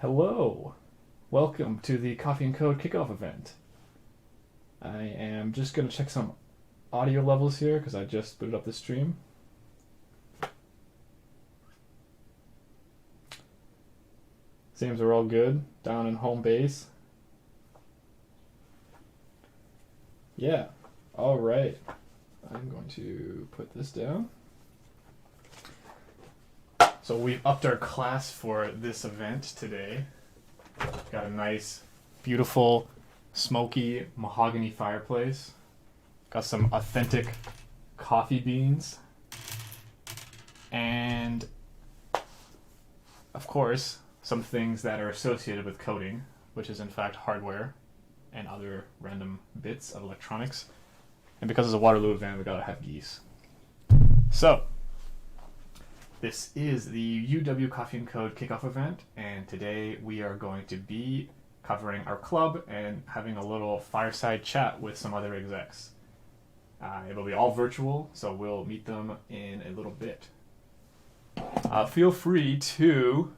Hello, welcome to the Coffee and Code Kickoff event. I am just going to check some audio levels here because I just booted up the stream. Seems we're all good down in home base. Yeah, all right. I'm going to put this down. So we've upped our class for this event today. Got a nice, beautiful, smoky mahogany fireplace. Got some authentic coffee beans. And, of course, some things that are associated with coding, which is in fact hardware and other random bits of electronics. And because it's a Waterloo event, we gotta have geese. So, this is the UW Coffee and Code Kickoff event, and today we are going to be covering our club and having a little fireside chat with some other execs. It'll be all virtual, so we'll meet them in a little bit. Feel free to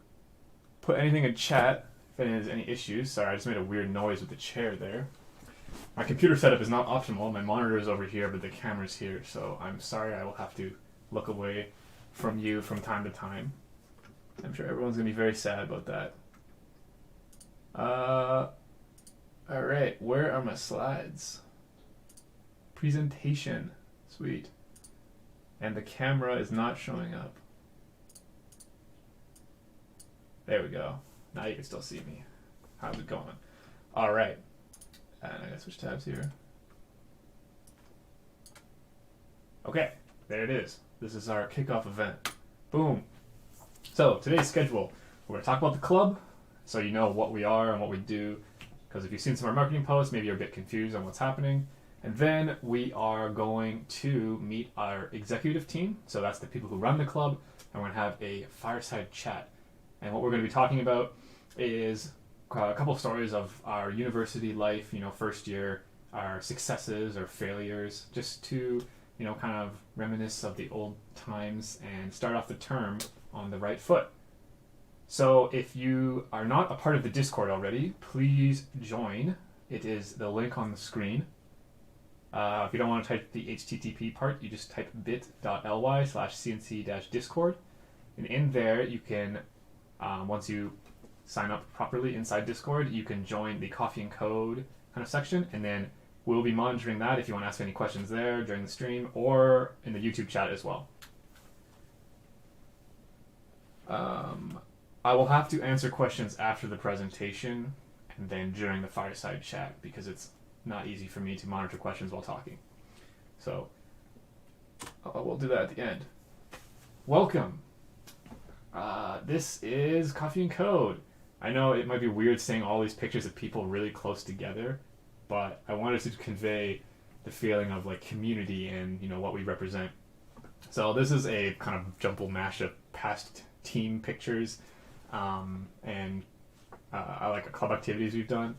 put anything in chat if there's any issues. Sorry, I just made a weird noise with the chair there. My computer setup is not optimal. My monitor is over here, but the camera's here, so I'm sorry I will have to look away from you from time to time. I'm sure everyone's going to be very sad about that. Alright, where are my slides? Presentation. Sweet. And the camera is not showing up. There we go. Now you can still see me. How's it going? Alright. And I gotta switch tabs here. Okay, there it is. This is our kickoff event. Boom. So, today's schedule. We're going to talk about the club, so you know what we are and what we do. Because if you've seen some of our marketing posts, maybe you're a bit confused on what's happening. And then we are going to meet our executive team. So that's the people who run the club. And we're going to have a fireside chat. And what we're going to be talking about is a couple of stories of our university life, first year, our successes or failures, just to kind of reminisce of the old times and start off the term on the right foot. So if you are not a part of the Discord already, please join. It is the link on the screen. If you don't want to type the HTTP part, you just type bit.ly/cnc-discord. And in there, you can, once you sign up properly inside Discord, you can join the Coffee and Code kind of section, and then we'll be monitoring that if you want to ask any questions there during the stream or in the YouTube chat as well. I will have to answer questions after the presentation and then during the fireside chat because it's not easy for me to monitor questions while talking. So we'll do that at the end. Welcome. This is Coffee and Code. I know it might be weird seeing all these pictures of people really close together, but I wanted to convey the feeling of like community and what we represent. So this is a kind of jumble mash of past team pictures and I like club activities we've done.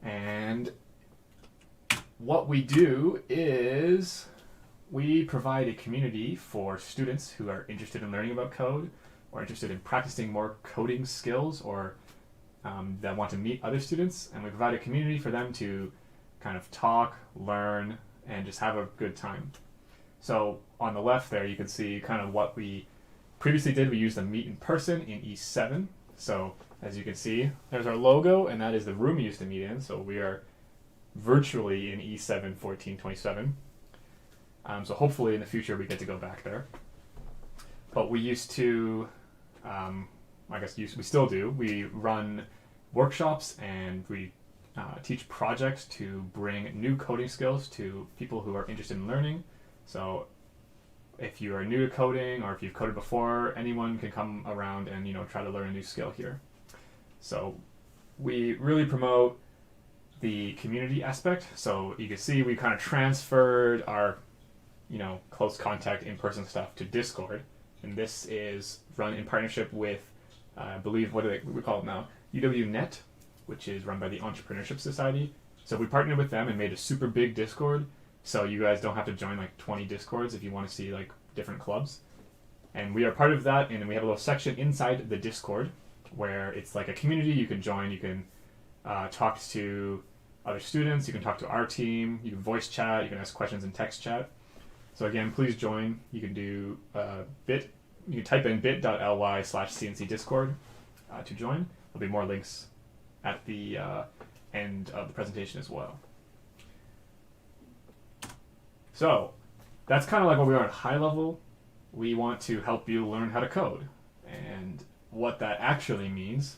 And what we do is we provide a community for students who are interested in learning about code or interested in practicing more coding skills or that want to meet other students, and we provide a community for them to kind of talk, learn, and just have a good time. So on the left there, you can see kind of what we previously did. We used the meet in person in E7. So as you can see, there's our logo, and that is the room we used to meet in. So we are virtually in E7 1427. So hopefully in the future we get to go back there. But we used to, we still do. We run workshops and we teach projects to bring new coding skills to people who are interested in learning. So if you are new to coding or if you've coded before, anyone can come around and try to learn a new skill here. So we really promote the community aspect. So you can see we kind of transferred our close contact in-person stuff to Discord, and this is run in partnership with I believe what we call it now, UW-Net, which is run by the Entrepreneurship Society. So we partnered with them and made a super big Discord, so you guys don't have to join like 20 Discords if you want to see like different clubs. And we are part of that, and we have a little section inside the Discord where it's like a community you can join. You can talk to other students. You can talk to our team. You can voice chat. You can ask questions in text chat. So again, please join. You can do you can type in bit.ly/CNC Discord to join. There'll be more links at the end of the presentation as well. So that's kind of like what we are at high level. We want to help you learn how to code and what that actually means,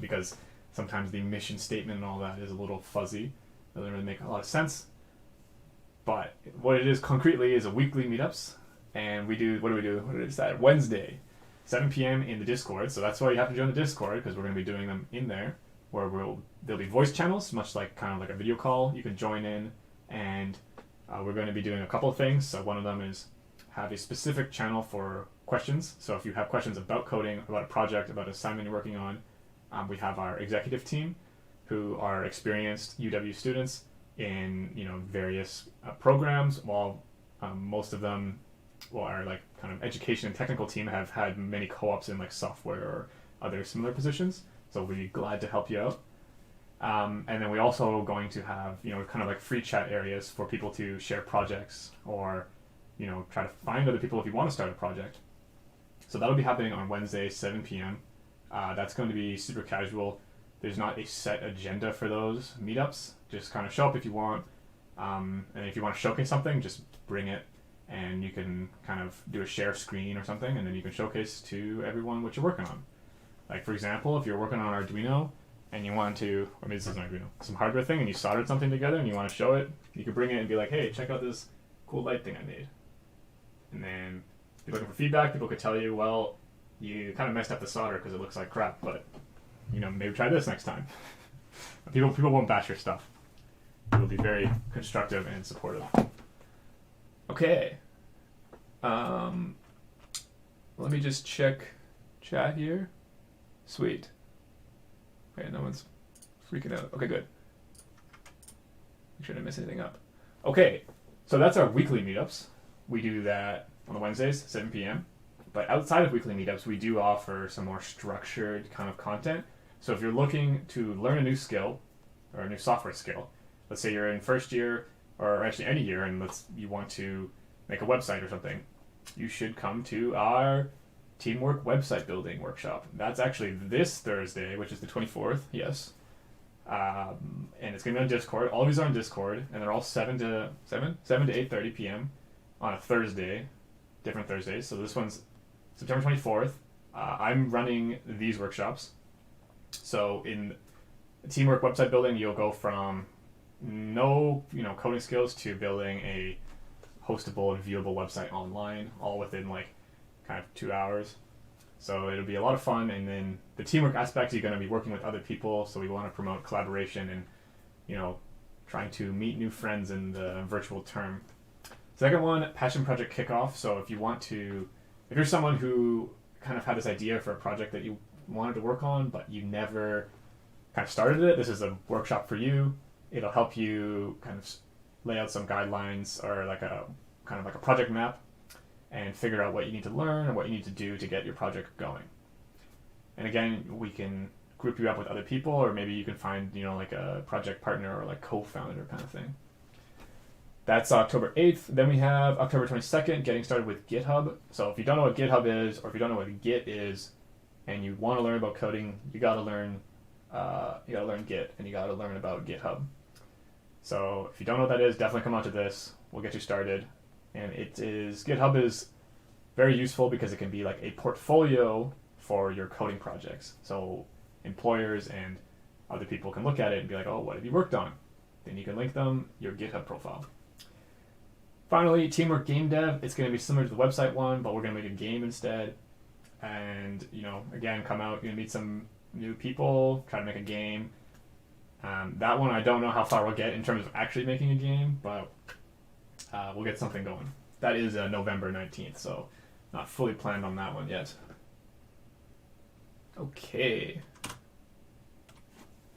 because sometimes the mission statement and all that is a little fuzzy. It doesn't really make a lot of sense. But what it is concretely is a weekly meetups, and what do we do? What is that? Wednesday, 7 p.m. in the Discord. So that's why you have to join the Discord, because we're going to be doing them in there, where there'll be voice channels, much like kind of like a video call. You can join in, and we're going to be doing a couple of things. So one of them is have a specific channel for questions. So if you have questions about coding, about a project, about an assignment you're working on, we have our executive team, who are experienced UW students in various programs. While most of them, our like kind of education and technical team, have had many co-ops in like software or other similar positions. So we'll be glad to help you out. And then we also going to have kind of like free chat areas for people to share projects, or try to find other people if you want to start a project. So that'll be happening on Wednesday, 7 p.m. That's going to be super casual. There's not a set agenda for those meetups. Just kind of show up if you want. And if you want to showcase something, just bring it, and you can kind of do a share screen or something, and then you can showcase to everyone what you're working on. Like, for example, if you're working on Arduino and you want to, or maybe this isn't Arduino, some hardware thing, and you soldered something together and you want to show it, you can bring it and be like, hey, check out this cool light thing I made. And then if you're looking for feedback, people could tell you, well, you kind of messed up the solder because it looks like crap, but maybe try this next time. People won't bash your stuff. It will be very constructive and supportive. Okay. Let me just check chat here. Sweet. Okay, no one's freaking out. Okay, good. Make sure I didn't mess anything up. Okay, so that's our weekly meetups. We do that on the Wednesdays, 7 p.m. But outside of weekly meetups, we do offer some more structured kind of content. So if you're looking to learn a new skill, or a new software skill, let's say you're in first year, or actually any year, and you want to make a website or something, you should come to our Teamwork Website Building Workshop. That's actually this Thursday, which is the 24th, yes. And it's going to be on Discord. All of these are on Discord, and they're all 7 to 8:30 p.m. on a Thursday, different Thursdays. So this one's September 24th. I'm running these workshops. So in Teamwork Website Building, you'll go from no coding skills to building a hostable and viewable website online, all within like kind of 2 hours. So it'll be a lot of fun. And then the teamwork aspect, you're going to be working with other people, so we want to promote collaboration and trying to meet new friends in the virtual term. Second one, passion project kickoff. So if you're someone who kind of had this idea for a project that you wanted to work on, but you never kind of started it, this is a workshop for you. It'll help you kind of lay out some guidelines, or like a kind of like a project map, and figure out what you need to learn and what you need to do to get your project going. And again, we can group you up with other people, or maybe you can find like a project partner or like co-founder kind of thing. That's October 8th. Then we have October 22nd, getting started with GitHub. So if you don't know what GitHub is, or if you don't know what Git is, and you want to learn about coding, you got to learn Git, and you got to learn about GitHub. So if you don't know what that is, definitely come on to this. We'll get you started. And GitHub is very useful because it can be like a portfolio for your coding projects. So employers and other people can look at it and be like, oh, what have you worked on? Then you can link them your GitHub profile. Finally, Teamwork Game Dev. It's going to be similar to the website one, but we're going to make a game instead. And, again, come out, you're going to meet some new people, try to make a game. That one, I don't know how far we'll get in terms of actually making a game, but we'll get something going. That is November 19th, so not fully planned on that one yet. Okay.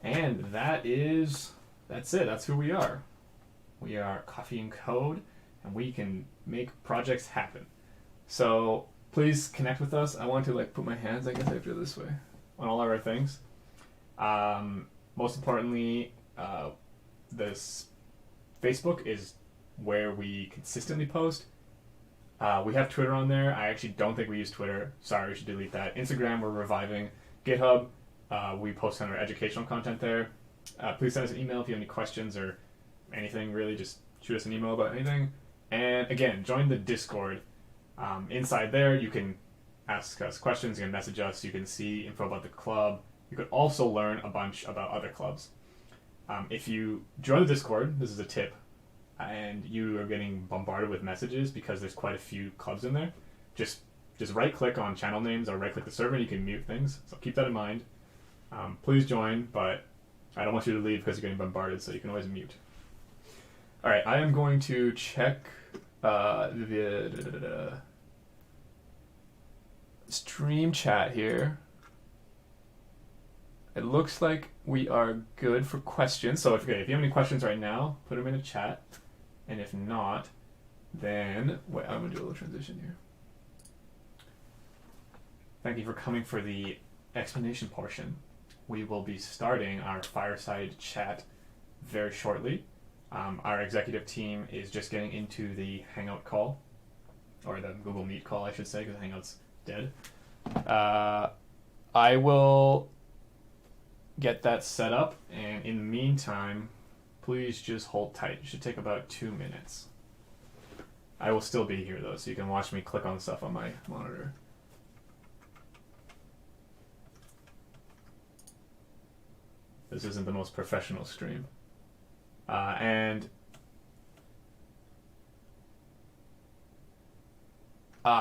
And that's it. That's who we are. We are Coffee and Code, and we can make projects happen. So please connect with us. I want to put my hands, I guess I have to do it this way. on all of our things. Most importantly, this Facebook is where we consistently post. We have Twitter on there. I actually don't think we use Twitter. Sorry, we should delete that. Instagram, we're reviving. GitHub, we post kind of our educational content there. Please send us an email if you have any questions or anything, really. Just shoot us an email about anything. And again, join the Discord. Inside there, you can ask us questions, you can message us, you can see info about the club. You could also learn a bunch about other clubs. If you join the Discord, this is a tip, and you are getting bombarded with messages because there's quite a few clubs in there, just right-click on channel names or right-click the server and you can mute things. So keep that in mind. Please join, but I don't want you to leave because you're getting bombarded, so you can always mute. All right, I am going to check the stream chat here. It looks like we are good for questions. So if you have any questions right now, put them in the chat. And if not, then wait, I'm gonna do a little transition here. Thank you for coming for the explanation portion. We will be starting our Fireside Chat very shortly. Our executive team is just getting into the Hangout call, or the Google Meet call, I should say, because Hangout's dead. I will get that set up, and in the meantime, please just hold tight. It should take about 2 minutes. I will still be here though, so you can watch me click on stuff on my monitor. This isn't the most professional stream.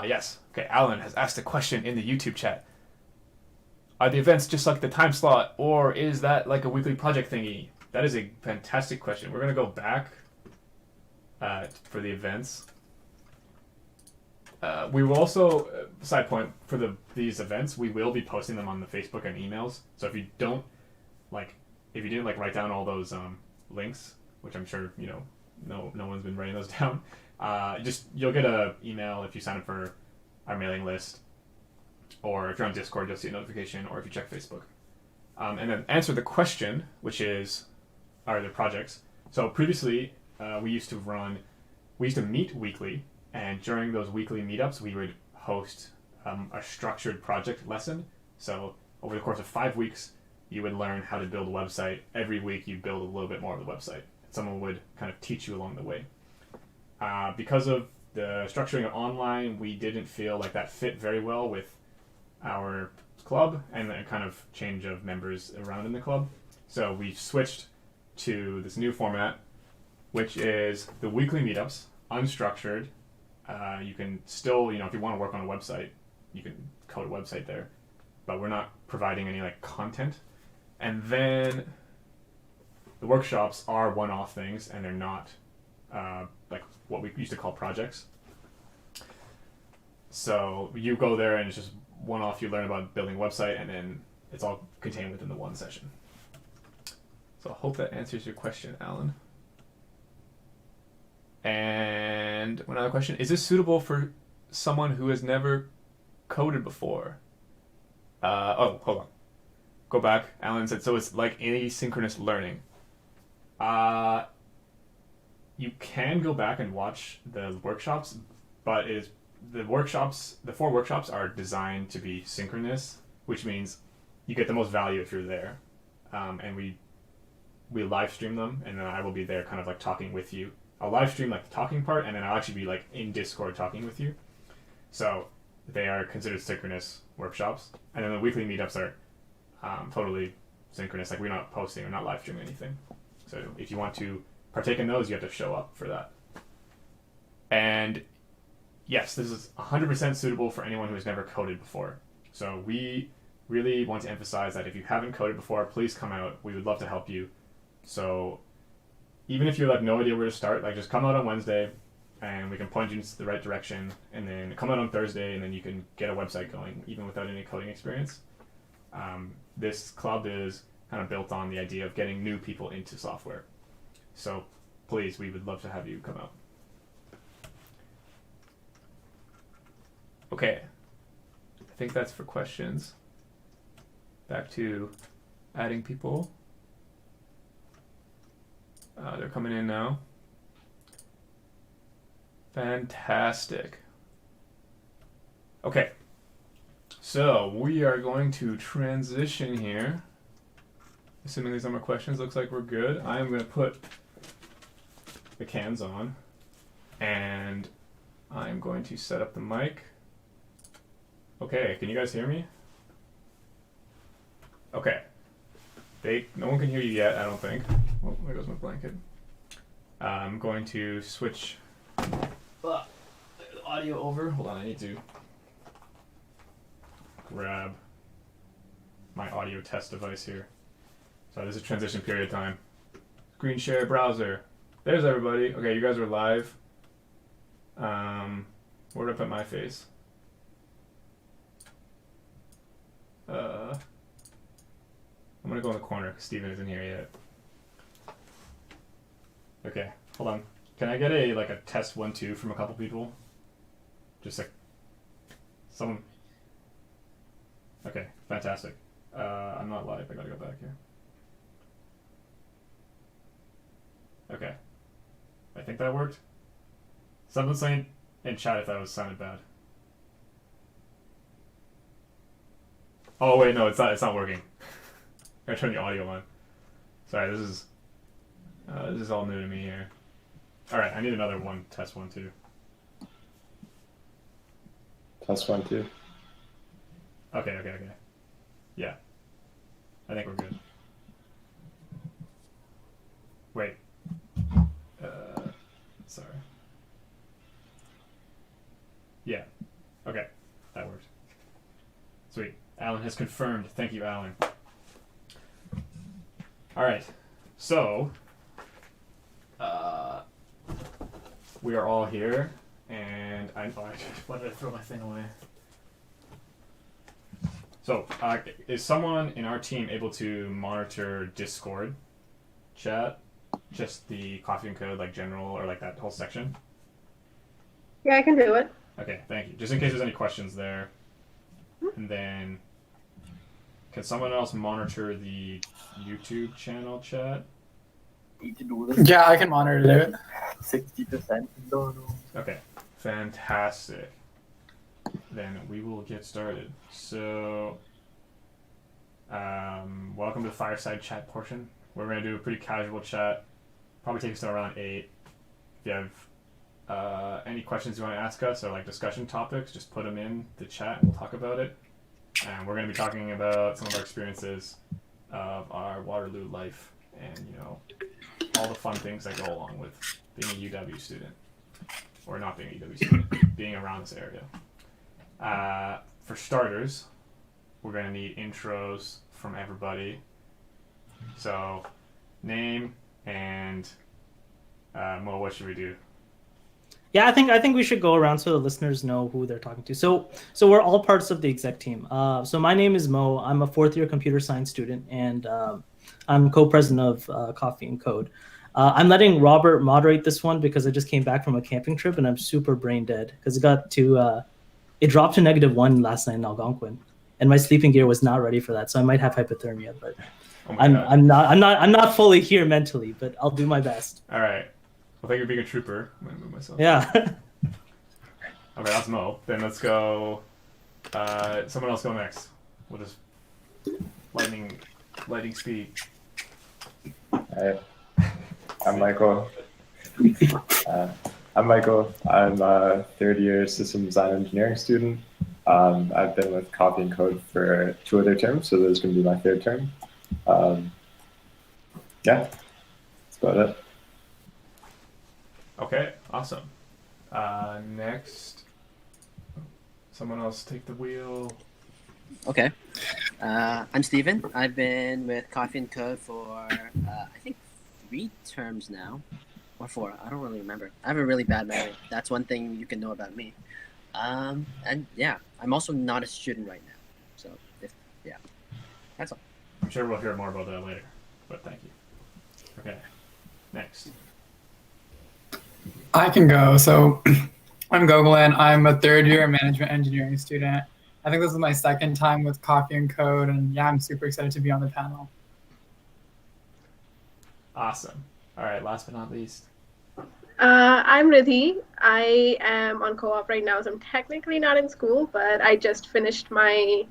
Yes. Okay, Alan has asked a question in the YouTube chat. Are the events just like the time slot, or is that like a weekly project thingy? That is a fantastic question. We're going to go back for the events. We will also, side point, for these events, we will be posting them on the Facebook and emails. So if you didn't write down all those links, which I'm sure no one's been writing those down, you'll get an email if you sign up for our mailing list, or if you're on Discord, you'll see a notification, or if you check Facebook. And then answer the question, which is, are there projects? So previously, we used to meet weekly, and during those weekly meetups, we would host a structured project lesson. So over the course of 5 weeks, you would learn how to build a website. Every week, you build a little bit more of the website. Someone would kind of teach you along the way. Because of the structuring it online, we didn't feel like that fit very well with our club and the kind of change of members around in the club. So we switched to this new format, which is the weekly meetups, unstructured. You can still, if you want to work on a website, you can code a website there, but we're not providing any content. And then the workshops are one-off things, and they're not what we used to call projects. So you go there and it's just one-off. You learn about building a website, and then it's all contained within the one session. So I hope that answers your question, Alan. And another question, is this suitable for someone who has never coded before? Hold on. Go back. Alan said, so it's like asynchronous learning. You can go back and watch the workshops, but the 4 workshops are designed to be synchronous, which means you get the most value if you're there. And we live stream them, and then I will be there kind of talking with you. I'll live stream the talking part, and then I'll actually be in Discord talking with you. So they are considered synchronous workshops. And then the weekly meetups are totally synchronous. We're not posting, we're not live streaming anything. So if you want to partake in those, you have to show up for that. And yes, this is 100% suitable for anyone who has never coded before. So we really want to emphasize that if you haven't coded before, please come out. We would love to help you. So even if you have no idea where to start, just come out on Wednesday and we can point you in the right direction, and then come out on Thursday and then you can get a website going even without any coding experience. This club is kind of built on the idea of getting new people into software. So please, we would love to have you come out. Okay, I think that's for questions. back to adding people. They're coming in now. Fantastic. Okay. So we are going to transition here. Assuming there's no more questions, looks like we're good. I am going to put the cans on, and I'm going to set up the mic. Okay, can you guys hear me? Okay. No one can hear you yet, I don't think. Oh, there goes my blanket. I'm going to switch the audio over. Hold on, I need to grab my audio test device here. So this is transition period time. Screen share browser. There's everybody. Okay, you guys are live. Where did I put my face? I'm gonna go in the corner because Steven isn't here yet. Okay, hold on. Can I get a test 1 2 from a couple people? Just like someone. Okay, fantastic. I'm not live. I gotta go back here. Okay. I think that worked. Someone saying in chat if that sounded bad. Oh wait, no, it's not working. I gotta turn the audio on. Sorry, this is all new to me here. Alright, I need another one. Test 1 2. Test 1 2. Okay. Yeah. I think we're good. Wait. Sorry. Yeah. Okay. That worked. Sweet. Alan has confirmed. Thank you, Alan. Alright. So, we are all here, and why did I throw my thing away? So, is someone in our team able to monitor Discord chat? Just the Coffee and Code, general, or that whole section? Yeah, I can do it. Okay, thank you. Just in case there's any questions there. And then, can someone else monitor the YouTube channel chat? Need to do this. Yeah, I can monitor it. 60%. No. Okay, fantastic. Then we will get started. So, welcome to the Fireside Chat portion. We're going to do a pretty casual chat. Probably take us to around 8. If you have any questions you want to ask us or discussion topics, just put them in the chat and we'll talk about it. And we're going to be talking about some of our experiences of our Waterloo life and, all the fun things that go along with being a UW student. Or not being a UW student, being around this area. For starters, we're going to need intros from everybody. So, name and Mo, what should we do? Yeah, I think we should go around so the listeners know who they're talking to. So we're all parts of the exec team. So my name is Mo. I'm a 4th-year computer science student, and I'm co-president of Coffee and Code. I'm letting Robert moderate this one because I just came back from a camping trip and I'm super brain dead because it dropped to -1 last night in Algonquin, and my sleeping gear was not ready for that, so I might have hypothermia. But I'm not fully here mentally, but I'll do my best. All right. Well, thank you for being a trooper. I'm gonna move myself. Yeah. Okay, that's Mo. Then let's go. Someone else go next. We'll just lightning speed. Alright. I'm Michael. I'm a 3rd-year system design engineering student. I've been with Coffee and Code for 2 other terms, so this is going to be my 3rd term. Yeah, that's about it. Okay, awesome. Next, someone else take the wheel. Okay. I'm Steven. I've been with Coffee and Code for, I think, 3 terms now. Or 4. I don't really remember. I have a really bad memory. That's one thing you can know about me. And yeah, I'm also not a student right now. So, that's all. I'm sure we'll hear more about that later, but thank you. Okay, next. I can go. So I'm Gogolin. I'm a 3rd-year management engineering student. I think this is my second time with Coffee and Code, and yeah, I'm super excited to be on the panel. Awesome. All right, last but not least. I'm Riddhi. I am on co-op right now, so I'm technically not in school, but I just finished my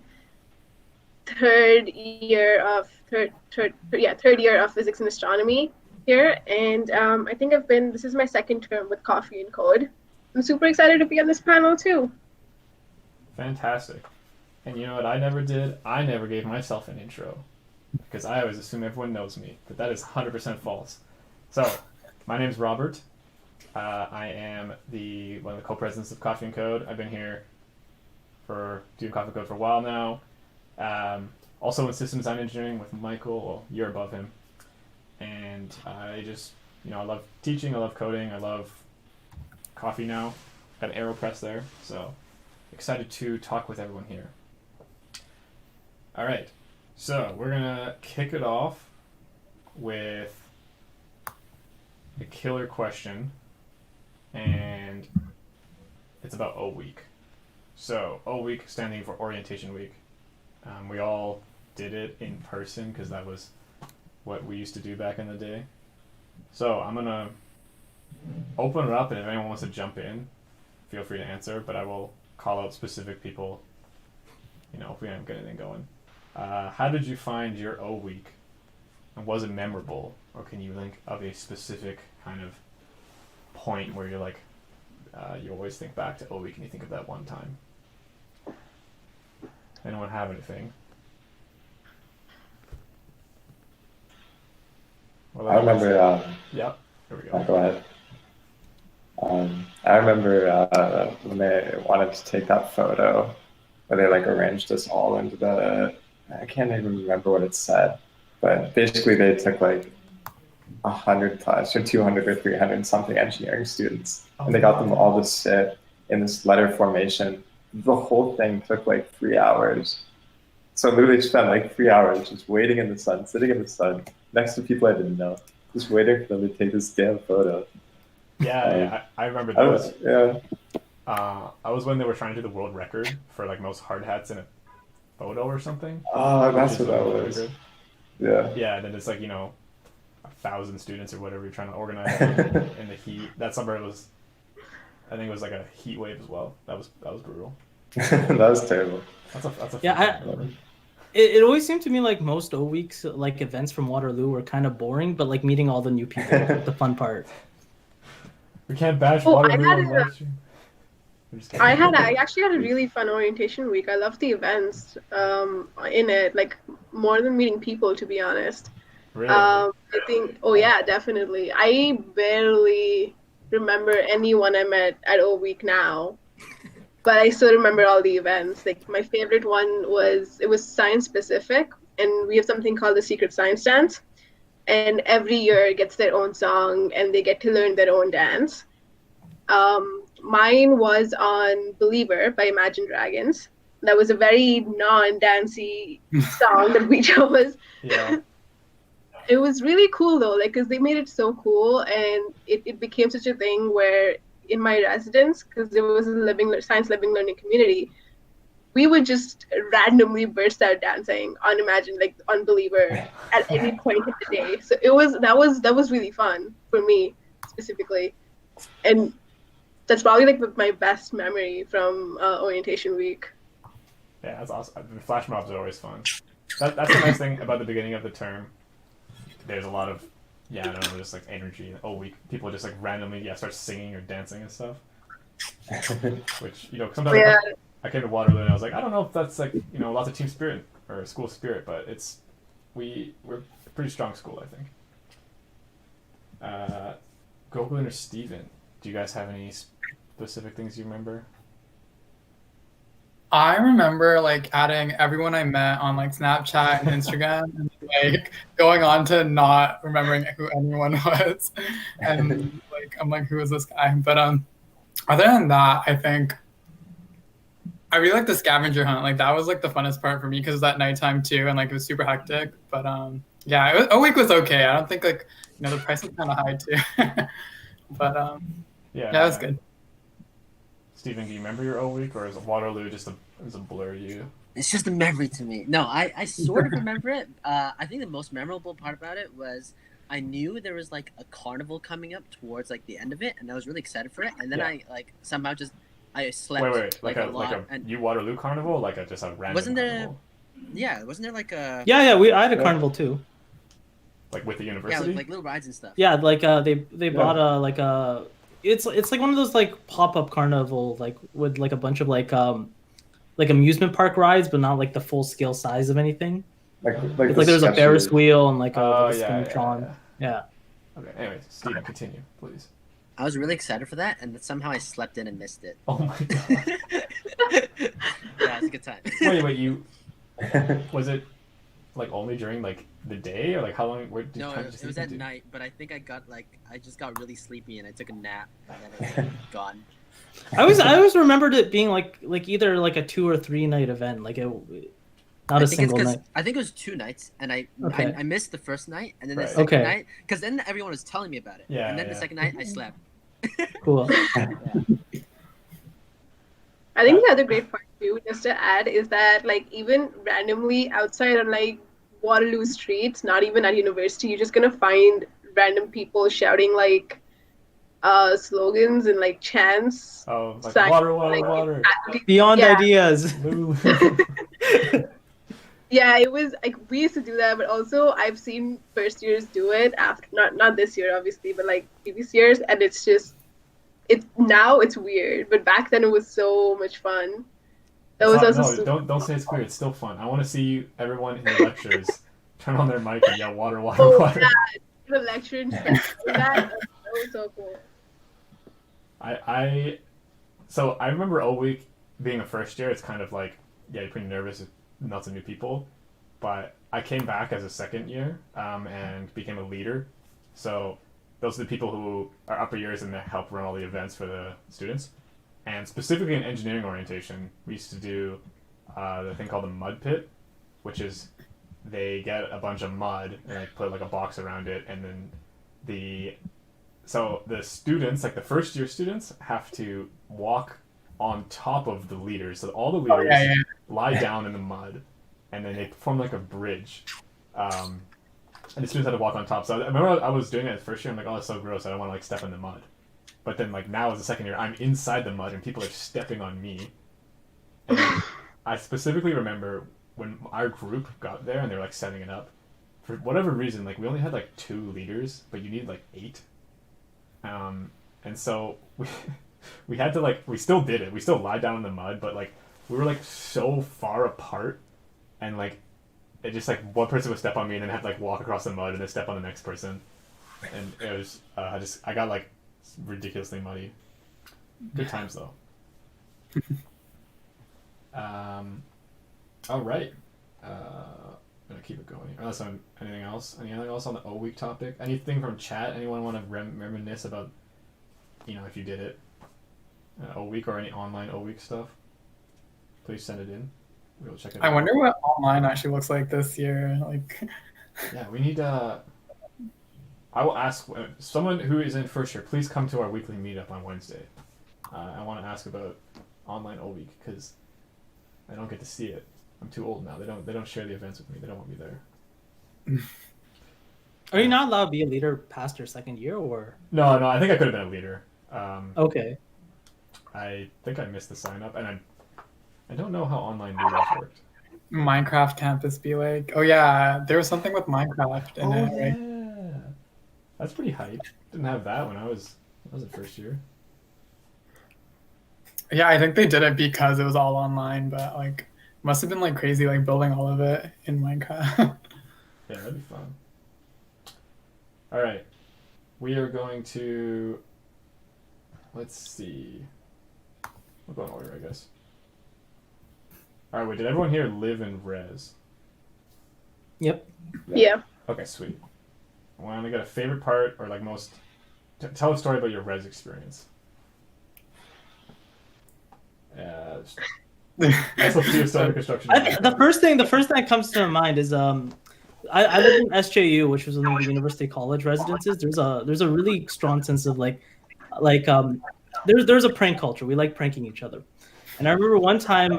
third year of physics and astronomy here, and I think this is my second term with Coffee and Code. I'm super excited to be on this panel too. Fantastic. And you know what I never did? I never gave myself an intro because I always assume everyone knows me, but that is 100% false. So, my name's Robert. I am one of the co-presidents of Coffee and Code. I've been here doing Coffee and Code for a while now. Also in systems design engineering with Michael. Well, you're above him. And I just, I love teaching. I love coding. I love coffee now. Got an AeroPress there. So excited to talk with everyone here. All right. So we're going to kick it off with a killer question. And it's about O Week. So O Week standing for Orientation Week. We all did it in person because that was what we used to do back in the day. So I'm going to open it up, and if anyone wants to jump in, feel free to answer, but I will call out specific people, if we don't get anything going. How did you find your O Week? And was it memorable? Or can you think of a specific kind of point where you're like, you always think back to O Week and you think of that one time? Anyone have anything? I remember. Yep. Here we go. Go ahead. I remember when they wanted to take that photo where they arranged us all into I can't even remember what it said, but basically they took 100 plus or 200 or 300 something engineering students, and they got them all to sit in this letter formation. The whole thing took 3 hours. So I literally spent 3 hours just waiting in the sun, sitting in the sun, next to people I didn't know, just waiting for them to take this damn photo. Yeah, I remember those. Yeah. I was when they were trying to do the world record for most hard hats in a photo or something. Oh, that's what that was. Record. Yeah. Yeah, and then it's 1,000 students or whatever you're trying to organize in the heat. That summer I think it was a heat wave as well. That was brutal. That was terrible. That's a Yeah, it always seemed to me like most O Weeks events from Waterloo were kind of boring, but meeting all the new people was the fun part. We can't bash Waterloo on live stream. I actually had a really fun orientation week. I loved the events in it, more than meeting people, to be honest. Really? I think, yeah, definitely. I barely remember anyone I met at O Week now, but I still remember all the events. My favorite one was science specific, and we have something called the Secret Science Dance, and every year it gets their own song, and they get to learn their own dance. Mine was on Believer by Imagine Dragons. That was a very non-dancey song that we chose. Yeah. It was really cool though, because they made it so cool, and it became such a thing where in my residence, because it was a science living learning community, we would just randomly burst out dancing on Imagine, on Believer at any point of the day. So that was really fun for me specifically, and that's probably my best memory from orientation week. Yeah, that's awesome. The flash mobs are always fun. That's the nice thing about the beginning of the term. There's a lot of, I don't know, just energy. O Week, people just randomly start singing or dancing and stuff. Which sometimes I came to Waterloo and I was I don't know if that's lots of team spirit or school spirit, but we're a pretty strong school, I think. Gokul or Steven, do you guys have any specific things you remember? I remember adding everyone I met on Snapchat and Instagram and going on to not remembering who anyone was. And I'm who is this guy? But other than that, I think I really like the scavenger hunt. That was the funnest part for me because it was at nighttime too, and it was super hectic. But O Week was okay. I don't think the price was kind of high too. But yeah, it was good. Steven, do you remember your O Week, or is Waterloo just a It was a blur you. It's just a memory to me. No, I sort of remember it. I think the most memorable part about it was I knew there was like a carnival coming up towards like the end of it, and I was really excited for it. And then Yeah. I like somehow just I slept Wait, like a lot. And U Waterloo carnival, like just a random wasn't there? carnival? Yeah, wasn't there like a Yeah, I had a carnival too. Like with the yeah university? like little rides and stuff? Yeah, like they bought a it's like one of those like pop-up carnival like with like a bunch of like amusement park rides, but not like the full scale size of anything. It's like there's a Ferris wheel and like a Spinatron. Yeah. Okay. Anyways, Steven, continue, please. I was really excited for that, and somehow I slept in and missed it. Oh my god. Yeah, it's a good time. Wait, you was it like only during like the day or like how long? Where did No, you it was at night, but I think I just got really sleepy and I took a nap and then it was gone. I always remembered it being like either like a 2 or 3 night event, like not a single night. I think it was 2 nights, and I missed the first night, and then the Right. second night, because then everyone was telling me about it. Yeah, and then yeah. the second night I slept. Cool. I think the other great part too, just to add, is that like even randomly outside on like Waterloo streets, not even at university, you're just gonna find random people shouting like slogans and like chants. Oh, like signs, water. Beyond Yeah. ideas. Yeah, it was like we used to do that, but also I've seen first years do it after not this year obviously, but like previous years, and it's weird, but back then it was so much fun. That was also don't say it's weird. It's still fun. I want to see everyone in the lectures turn on their mic and yell water. Yeah, the lecture and stuff like that was so cool. So I remember O Week being a first year. It's kind of like you're pretty nervous. Lots of new people, but I came back as a second year and became a leader. So those are the people who are upper years and help run all the events for the students. And specifically in engineering orientation, we used to do the thing called the mud pit, which is they get a bunch of mud and they put like a box around it, and then the students, like the first year students, have to walk on top of the leaders. So all the leaders lie down in the mud, and then they form like a bridge. And the students had to walk on top. So I remember I was doing it the first year. I'm like, oh, that's so gross. I don't want to like step in the mud. But then like now as a second year, I'm inside the mud and people are stepping on me. And then I specifically remember when our group got there and they were like setting it up. For whatever reason, like we only had like 2 leaders, but you need like 8. And so we had to like, we still did it. We still lied down in the mud, but like we were like so far apart, and like it just like one person would step on me and then have to like walk across the mud and then step on the next person, and it was I got like ridiculously muddy. Good times though. All right. I'm gonna keep it going. Unless anything else on the O Week topic? Anything from chat? Anyone want to reminisce about? If you did it. O Week or any online O Week stuff, please send it in. We'll check it out. I wonder what online actually looks like this year. Like, yeah, we need. I will ask someone who is in first year. Please come to our weekly meetup on Wednesday. I want to ask about online O Week because I don't get to see it. I'm too old now. They don't share the events with me. They don't want me there. Are you not allowed to be a leader past your second year, or? No. I think I could have been a leader. Okay. I think I missed the sign up, and I don't know how online meetups worked. Minecraft Campus be like, oh yeah, there was something with Minecraft in it, right? Yeah. That's pretty hype. Didn't have that when I was in first year. Yeah, I think they did it because it was all online, but like must have been like crazy like building all of it in Minecraft. Yeah, that'd be fun. All right. We are going to, let's see. We're going order, I guess. All right, wait, did everyone here live in Res? Yep. Yeah. Okay, sweet. I want to get a favorite part or like most, tell a story about your Res experience. Let's do a starter construction. The first thing that comes to mind is I live in SJU, which was one of the university college residences. There's a really strong sense of there's a prank culture. We like pranking each other. And I remember one time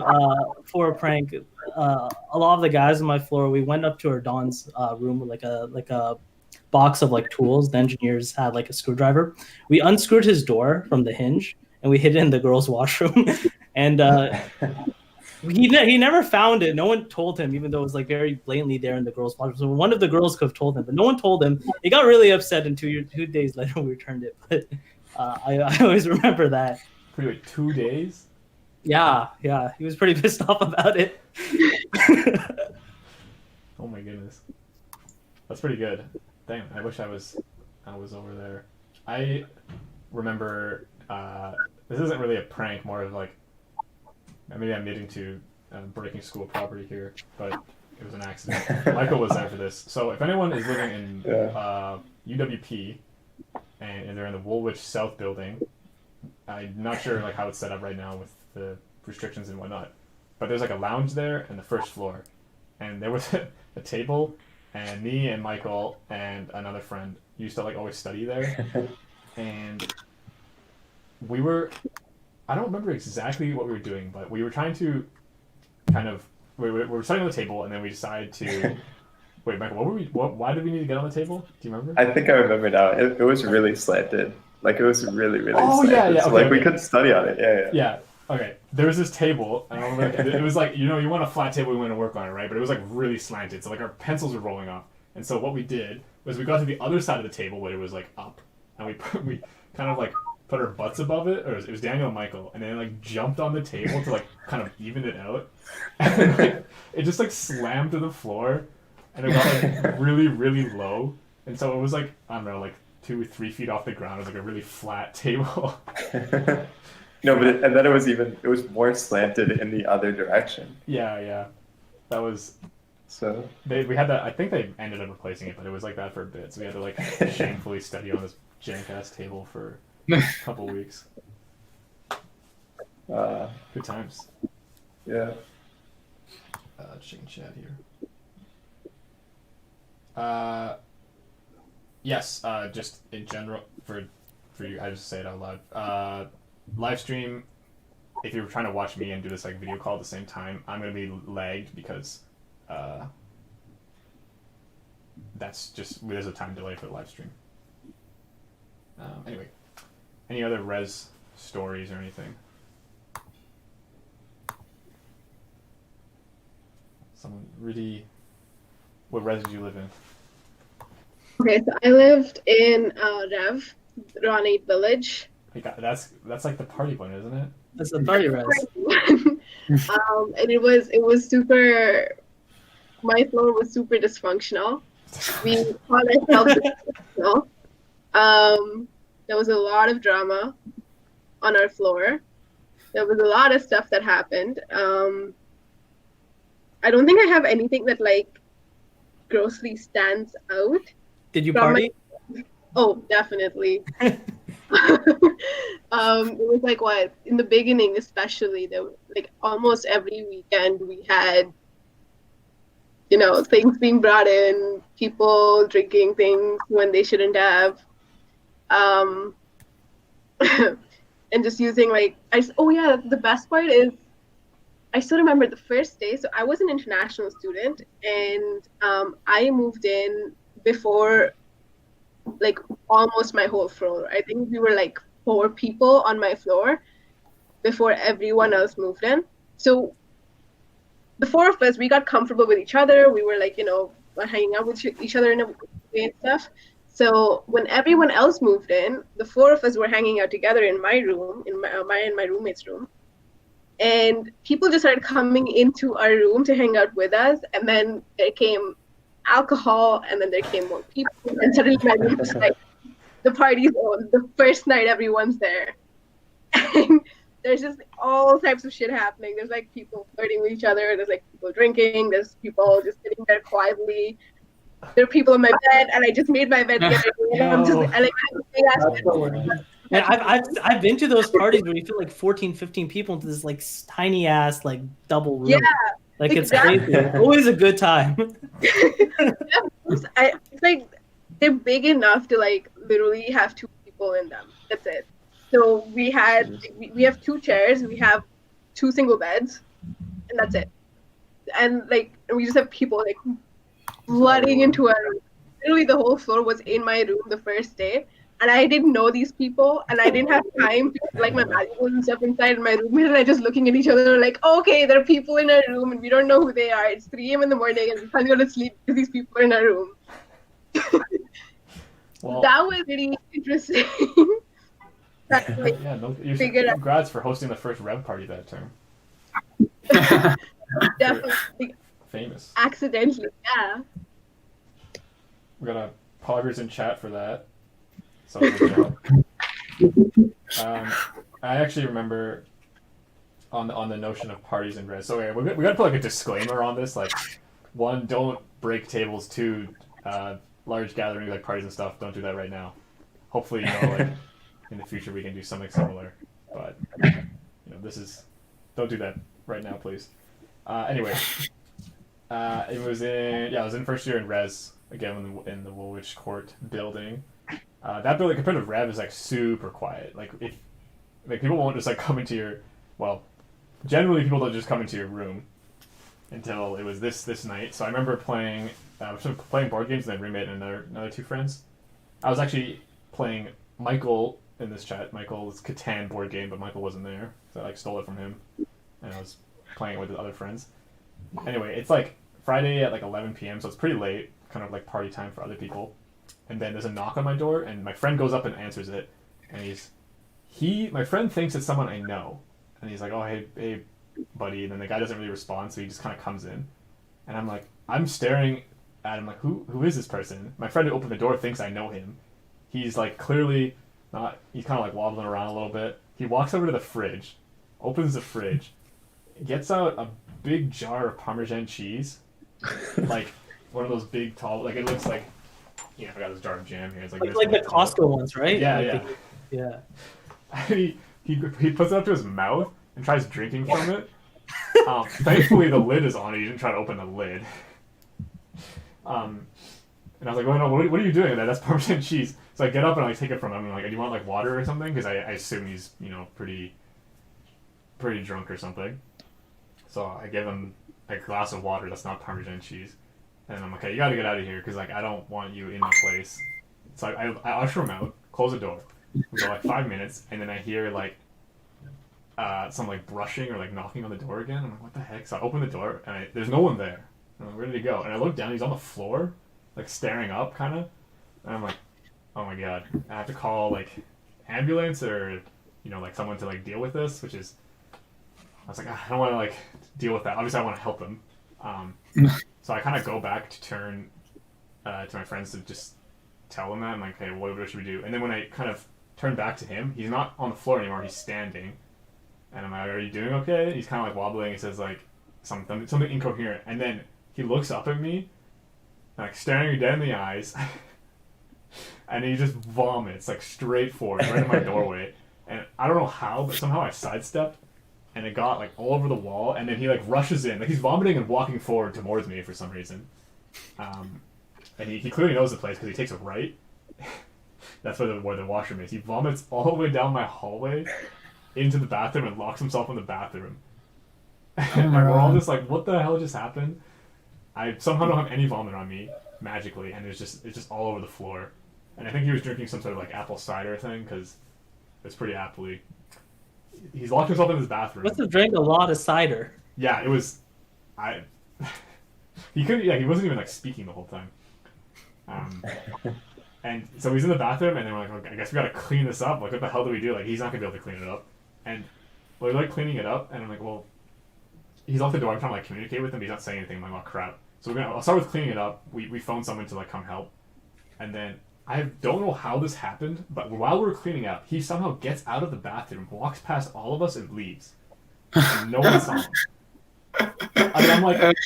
for a prank, a lot of the guys on my floor, we went up to our Don's room with like a box of like tools. The engineers had like a screwdriver. We unscrewed his door from the hinge and we hid it in the girls' washroom. And he never found it. No one told him, even though it was like very blatantly there in the girls' washroom. So one of the girls could have told him, but no one told him. He got really upset, and 2 days later we returned it. But I always remember that. For like 2 days. Yeah, he was pretty pissed off about it. Oh my goodness, that's pretty good. Dang, I wish I was over there. I remember this isn't really a prank, more of like maybe I'm admitting to breaking school property here, but it was an accident. Michael was there for this. So if anyone is living in UWP and they're in the Woolwich South building, I'm not sure like how it's set up right now with the restrictions and whatnot, but there's like a lounge there in the first floor, and there was a table, and me and Michael and another friend used to like always study there, and I don't remember exactly what we were doing, but we were trying to kind of we were sitting on the table, and then we decided to wait, Michael, why did we need to get on the table? Do you remember? I think I remember now. It was really slanted. Like it was really Oh, slanted. yeah. So, Okay, we couldn't study on it. Yeah. Okay. There was this table, and I remember it was like, you want a flat table, we want to work on it, right? But it was like really slanted, so like our pencils were rolling off. And so what we did was we got to the other side of the table where it was like up, and we kind of like put our butts above it, or it was Daniel and Michael, and then like jumped on the table to like kind of even it out, and then, like it just like slammed to the floor, and it got like really low, and so it was like, I don't know, like 2 or 3 feet off the ground. It was like a really flat table. No, but and then it was more slanted in the other direction. Yeah. That was. So we had that. I think they ended up replacing it, but it was like that for a bit. So we had to like shamefully study on this jank ass table for a couple weeks. Good times. Yeah. Checking chat here. Yes. Just in general for you, I just say it out loud. Live stream. If you're trying to watch me and do this like video call at the same time, I'm gonna be lagged because that's just there's a time delay for the live stream. Anyway, any other res stories or anything? Someone really. What res did you live in? Okay, so I lived in Rev, Ronate Village. That's like the party one, isn't it? That's the party res. And it was super. My floor was super dysfunctional. We called ourselves dysfunctional. There was a lot of drama on our floor. There was a lot of stuff that happened. I don't think I have anything that like grossly stands out. Did you party? Oh, definitely. It was like what in the beginning, especially there was, like almost every weekend we had things being brought in, people drinking things when they shouldn't have, and just using the best part is I still remember the first day. So I was an international student, and I moved in before like almost my whole floor. I think we were like 4 people on my floor before everyone else moved in. So the 4 of us, we got comfortable with each other. We were like, hanging out with each other in a way and stuff. So when everyone else moved in, the 4 of us were hanging out together in my room, in my roommate's room. And people just started coming into our room to hang out with us. And then there came alcohol, and then there came more people. And suddenly my room was like, the party's on. The first night everyone's there. And there's just all types of shit happening. There's like people flirting with each other. There's like people drinking. There's people just sitting there quietly. There are people in my bed, and I just made my bed together. And I've been to those parties where you feel like 14, 15 people into this like tiny ass like double room. Yeah, like exactly. It's crazy. It's always a good time. It's like they're big enough to like literally have 2 people in them. That's it. So we have 2 chairs. We have 2 single beds, and that's it. And like we just have people like flooding into our room. Literally the whole floor was in my room the first day, and I didn't know these people, and I didn't have time to put, like my valuables and stuff inside my roommate, and I just looking at each other like, okay, there are people in our room, and we don't know who they are. It's 3 a.m. in the morning, and we can't go to sleep because these people are in our room. Well, That was really interesting. yeah, congrats for hosting the first Rev party that term. Definitely Famous. accidentally, yeah. We got a poggers in chat for that. So good job. I actually remember on the notion of parties and res. So we got to put like a disclaimer on this. Like, 1, don't break tables. 2, large gatherings like parties and stuff. Don't do that right now. Hopefully, like in the future we can do something similar. But don't do that right now, please. Anyway, it was in first year in res again in the Woolwich Court building. That building compared to Rev is like super quiet. Like if people won't just like come into generally people don't just come into your room until it was this night. So I remember playing board games with my roommate and another 2 friends. I was actually playing Michael in this chat. Michael's Catan board game, but Michael wasn't there, so I like stole it from him, and I was playing it with the other friends. Anyway, it's like Friday at like 11 p.m., so it's pretty late, kind of like party time for other people. And then there's a knock on my door, and my friend goes up and answers it, and my friend thinks it's someone I know, and he's like, oh, hey, buddy, and then the guy doesn't really respond, so he just kind of comes in, and I'm staring at him like, who is this person? My friend who opened the door thinks I know him. He's like clearly not, he's kind of like wobbling around a little bit. He walks over to the fridge, opens the fridge, gets out a big jar of Parmesan cheese, like one of those big tall, like it looks like, I got this jar of jam here. It's like the Costco ones, right? Yeah. Yeah. He puts it up to his mouth and tries drinking from it. Thankfully, the lid is on it. He didn't try to open the lid. And I was like, oh no, what are you doing? That's Parmesan cheese. So I get up and I take it from him. I'm like, do you want like water or something? Because I assume he's pretty drunk or something. So I give him a glass of water that's not Parmesan cheese. And I'm like, okay, you gotta get out of here because like I don't want you in my place. So I usher him out, close the door. We go like 5 minutes, and then I hear like some like brushing or like knocking on the door again. I'm like, what the heck? So I open the door and there's no one there. I'm like, where did he go? And I look down, he's on the floor, like staring up, kind of. And I'm like, oh my god, I have to call like ambulance or like someone to like deal with this, which is. I was like, I don't want to like deal with that. Obviously, I want to help him. So I kind of go back to turn to my friends to just tell them that. I'm like, hey, what should we do? And then when I kind of turn back to him, he's not on the floor anymore. He's standing. And I'm like, are you doing okay? He's kind of like wobbling. He says like something incoherent. And then he looks up at me, like staring me dead in the eyes. And he just vomits like straight forward, right in my doorway. And I don't know how, but somehow I sidestepped. And it got like all over the wall, and then he like rushes in, like he's vomiting and walking forward towards me for some reason. And he clearly knows the place because he takes a right. That's where the washroom is. He vomits all the way down my hallway into the bathroom and locks himself in the bathroom. And we're all just like, what the hell just happened? I somehow don't have any vomit on me magically, and it's just all over the floor. And I think he was drinking some sort of like apple cider thing because it's pretty aptly. He's locked himself in his bathroom. Must have drank a lot of cider. Yeah, it was. He couldn't. Yeah, he wasn't even like speaking the whole time. And so he's in the bathroom, and then we're like, okay, I guess we gotta clean this up. Like, what the hell do we do? Like, he's not gonna be able to clean it up. And we're like cleaning it up, and I'm like, well, he's off the door. I'm trying to like communicate with him. But he's not saying anything. I'm like, oh crap. So I'll start with cleaning it up. We phone someone to like come help, and then. I don't know how this happened, but while we were cleaning up, he somehow gets out of the bathroom, walks past all of us, and leaves. And no one saw him. I mean, I'm like,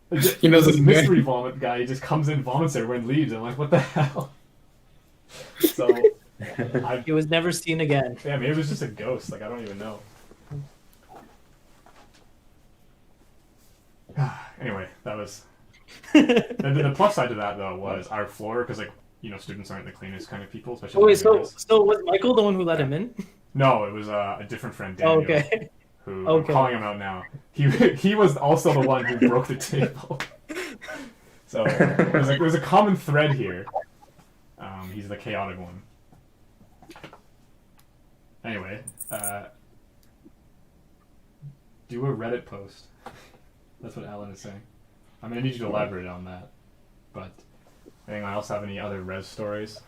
this mystery vomit guy, he just comes in, vomits everywhere, and leaves. I'm like, what the hell? So, he was never seen again. Yeah, maybe it was just a ghost. Like, I don't even know. Anyway, that was... the plus side to that, though, was our floor, because, like, students aren't the cleanest kind of people, especially. Oh, wait, so was Michael the one who let him in? No, it was a different friend, Daniel. Oh, okay. who Okay. I'm calling him out now. He was also the one who broke the table. So there's a common thread here. He's the chaotic one. Anyway, do a Reddit post. That's what Alan is saying. I'm gonna need you to elaborate on that. But anyone else have any other res stories?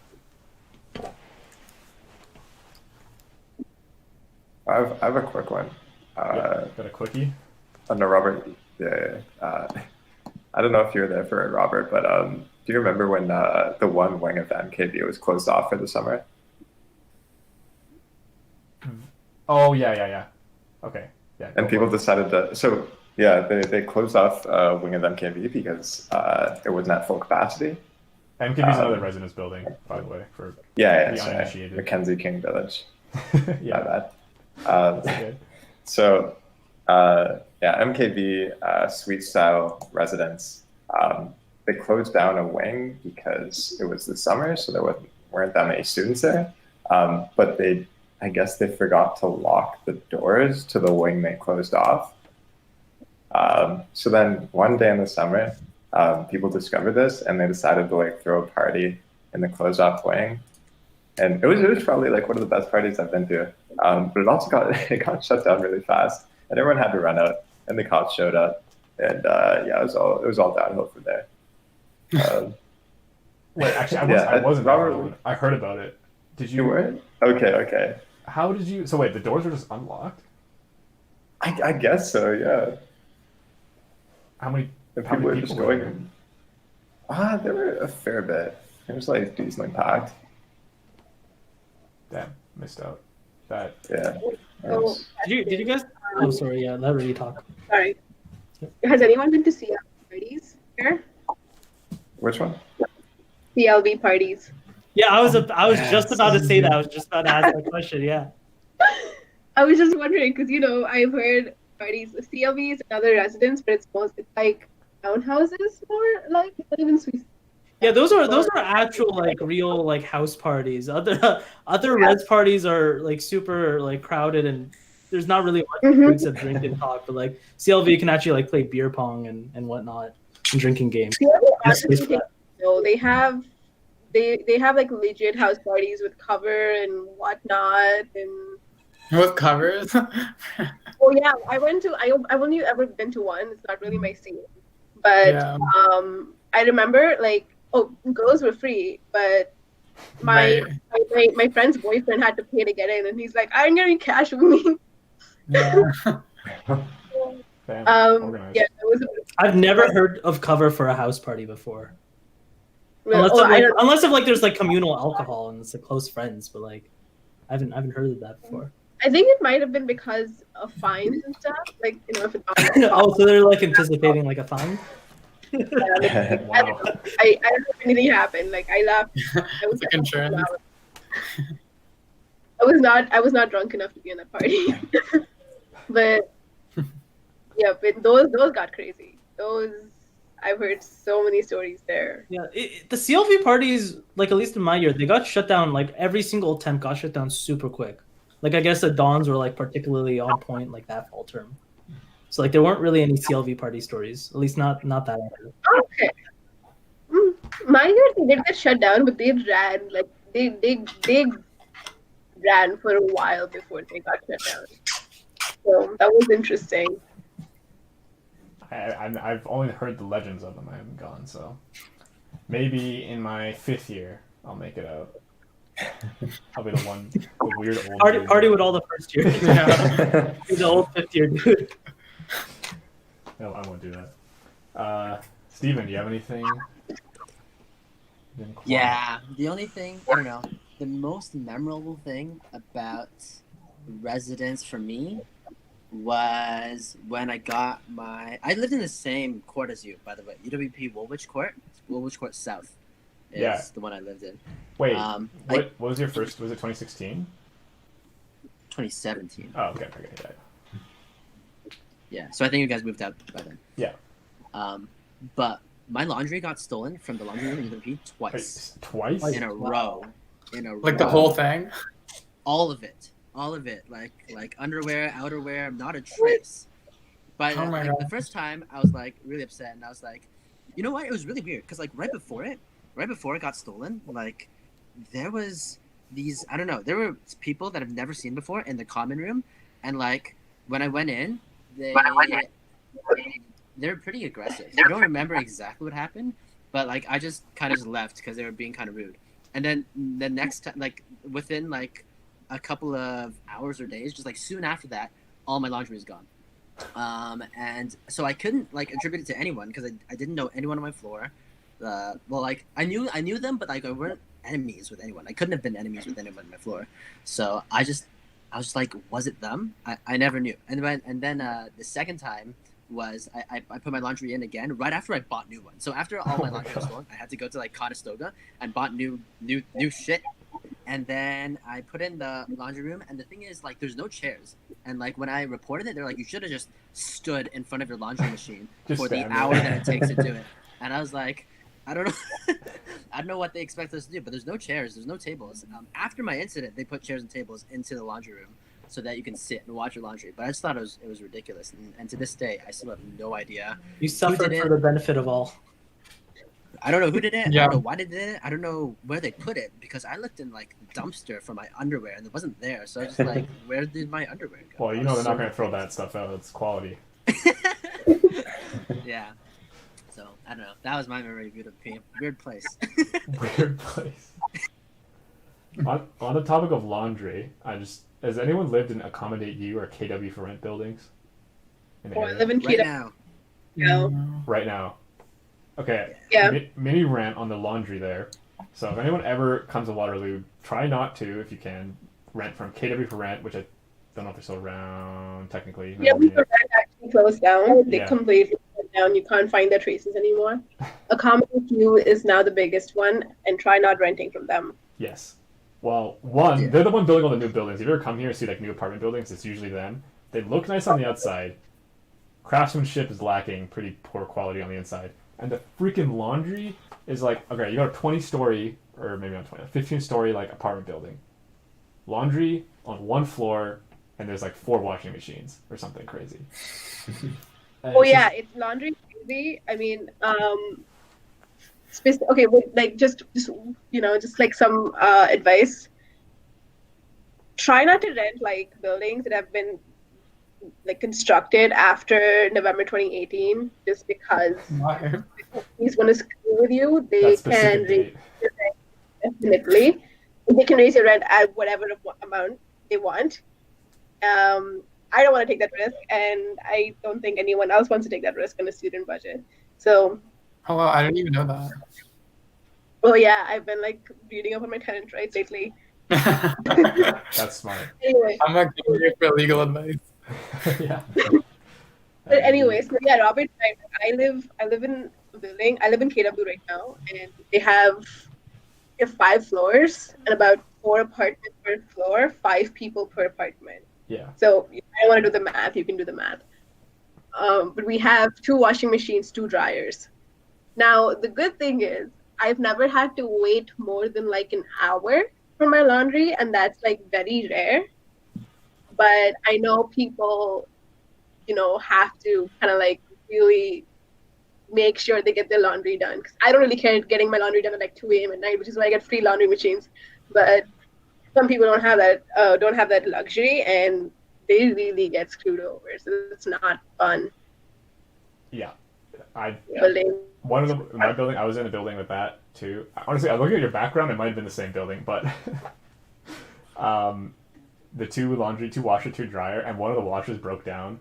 I have a quick one. Got a quickie? No, Robert. Yeah. I don't know if you were there for it, Robert, but do you remember when the one wing of MKV was closed off for the summer? Oh yeah. Okay. Yeah. And people decided to. So yeah, they closed off wing of MKV because it wasn't at full capacity. MKV is another residence building, by the way, for the sorry. uninitiated. Mackenzie King Village. Yeah. That. Okay. So, MKV suite style residence. They closed down a wing because it was the summer, so there weren't that many students there. But I guess they forgot to lock the doors to the wing they closed off. So then one day in the summer, people discovered this and they decided to like throw a party in the closed off wing. And it was probably like one of the best parties I've been to. But it also got shut down really fast, and everyone had to run out. And the cops showed up, and it was all downhill from there. Wait, actually, I wasn't. Robert, I heard about it. Did you? You weren't? Okay. How did you? So wait, the doors were just unlocked? I guess so. Yeah. How many? And How people many were just people were going. There were a fair bit. It was like decently packed. Damn, missed out. That. Yeah. So, Did you guys? Oh, sorry. Yeah, let Rudy talk. sorry. Has anyone been to CLB parties here? Which one? CLB parties. Yeah, I was just about to say that. I was just about to ask that question. Yeah. I was just wondering because I've heard parties. CLB is another residence, but it's like townhouses more like not even suites. Yeah, those are actual like real like house parties. Other res parties are like super like crowded and there's not really much to do except drink and talk. But like CLV can actually like play beer pong and whatnot and drinking games. No, they have like legit house parties with cover and whatnot and. With covers? Oh yeah, I've only ever been to one. It's not really my scene, but Yeah. I remember like girls were free, but my friend's boyfriend had to pay to get in, and he's like, "I ain't getting cash with me." Yeah. Organized. Yeah, it was. I've never heard of cover for a house party before. Well, Unless if like there's like communal alcohol and it's like close friends, but like I haven't heard of that before. I think it might have been because of fines and stuff. Like if it's Oh, so they're like anticipating like a fine? I Wow. don't know if anything happened. Like I laughed. I was It's like insurance. I was not drunk enough to be in that party. But yeah, but those got crazy. Those I've heard so many stories there. Yeah, the CLV parties, like at least in my year, they got shut down. Like every single attempt got shut down super quick. Like I guess the Dawns were like particularly on point like that fall term. So like there weren't really any CLV party stories, at least not that I heard. Okay. My year they did get shut down, but they ran like they ran for a while before they got shut down. So that was interesting. I've only heard the legends of them. I haven't gone, so maybe in my 5th year I'll make it out. I'll be the weird old party with all the first years. Yeah. He's the old 5th year dude. No, I won't do that. Steven, do you have anything? Yeah, the only thing, I don't know, the most memorable thing about residence for me was when I got I lived in the same court as you, by the way, UWP Woolwich Court South is the one I lived in. Wait, what was your first, was it 2016? 2017. Oh, okay, yeah. Yeah, so I think you guys moved out by then. Yeah. But my laundry got stolen from the laundry room in UWP twice. Twice? In a row. Like the whole thing? All of it. all of it, like underwear, outerwear, not a trace. But Oh my like God. the first time, I was like really upset, and I was like, you know what? It was really weird because like right before it got stolen, like there was these, I don't know, there were people that I've never seen before in the common room, and like when I went in, they were pretty aggressive. I don't remember exactly what happened, but like I just kind of just left because they were being kind of rude. And then the next time, like within like a couple of hours or days, just like soon after that, all my laundry was gone. And so I couldn't like attribute it to anyone because I didn't know anyone on my floor. Well, like I knew them, but like I weren't enemies with anyone. I couldn't have been enemies with anyone on my floor. So I was just like, was it them? I never knew. And then the second time was I put my laundry in again right after I bought new ones. So after all my laundry was stolen, I had to go to like Conestoga and bought new shit. And then I put in the laundry room, and the thing is, like, there's no chairs. And like when I reported it, they're like, you should have just stood in front of your laundry machine for the hour that it takes to do it. And I was like, I don't know, I don't know what they expect us to do, but there's no chairs, there's no tables. After my incident, they put chairs and tables into the laundry room so that you can sit and watch your laundry. But I just thought it was ridiculous, and to this day, I still have no idea. You suffered for the benefit of all. I don't know who did it. Yeah. I don't know why they did it. I don't know where they put it because I looked in like the dumpster for my underwear and it wasn't there. So I was just like, where did my underwear go? Well, you know they're not going to throw that stuff out. It's quality. Yeah. So I don't know. That was my memory of UWP. Weird place. Weird place. On the topic of laundry, has anyone lived in Accommodate U or KW for Rent buildings? In the I area? live in Right Kita. now. Right now. Okay. Yeah. Mini rant on the laundry there. So if anyone ever comes to Waterloo, try not to, if you can, rent from KW for Rent, which I don't know if they're still around technically. Yeah, we were actually closed down. They Yeah. completely shut down. You can't find their traces anymore. Accommodate You is now the biggest one, and try not renting from them. Yes. Well, they're the one building all the new buildings. If you ever come here and see like new apartment buildings, it's usually them. They look nice on the outside. Craftsmanship is lacking, pretty poor quality on the inside. And the freaking laundry is like, okay, you got a 20-story, or maybe not 20, a 15-story like apartment building. Laundry on one floor, and there's like 4 washing machines or something crazy. Oh yeah, it's laundry crazy. I mean, okay, but like just like some advice. Try not to rent like buildings that have been like constructed after November 2018, just because Why? he's going to screw with you. They That can specific raise date. your rent definitely. They can raise your rent at whatever amount they want. I don't want to take that risk, and I don't think anyone else wants to take that risk on a student budget. So, Oh wow, I didn't even know that. well, yeah, I've been like reading up on my tenant rights lately. That's smart. Anyway, I'm not giving you for legal advice. Yeah. but anyway, so yeah, Robert, I live in a building. I live in KW right now, and they have 5 floors and about 4 apartments per floor, 5 people per apartment. Yeah. So if I want to do the math, you can do the math. But we have 2 washing machines, 2 dryers. Now, the good thing is I've never had to wait more than like an hour for my laundry, and that's like very rare. But I know people, have to kind of like really make sure they get their laundry done. Because I don't really care getting my laundry done at like 2 a.m. at night, which is why I get free laundry machines. But some people don't have that luxury, and they really get screwed over. So it's not fun. Yeah. Building. My building, I was in a building with that too. Honestly, I'm looking at your background, it might have been the same building, but the 2 washer, 2 dryer, and one of the washers broke down.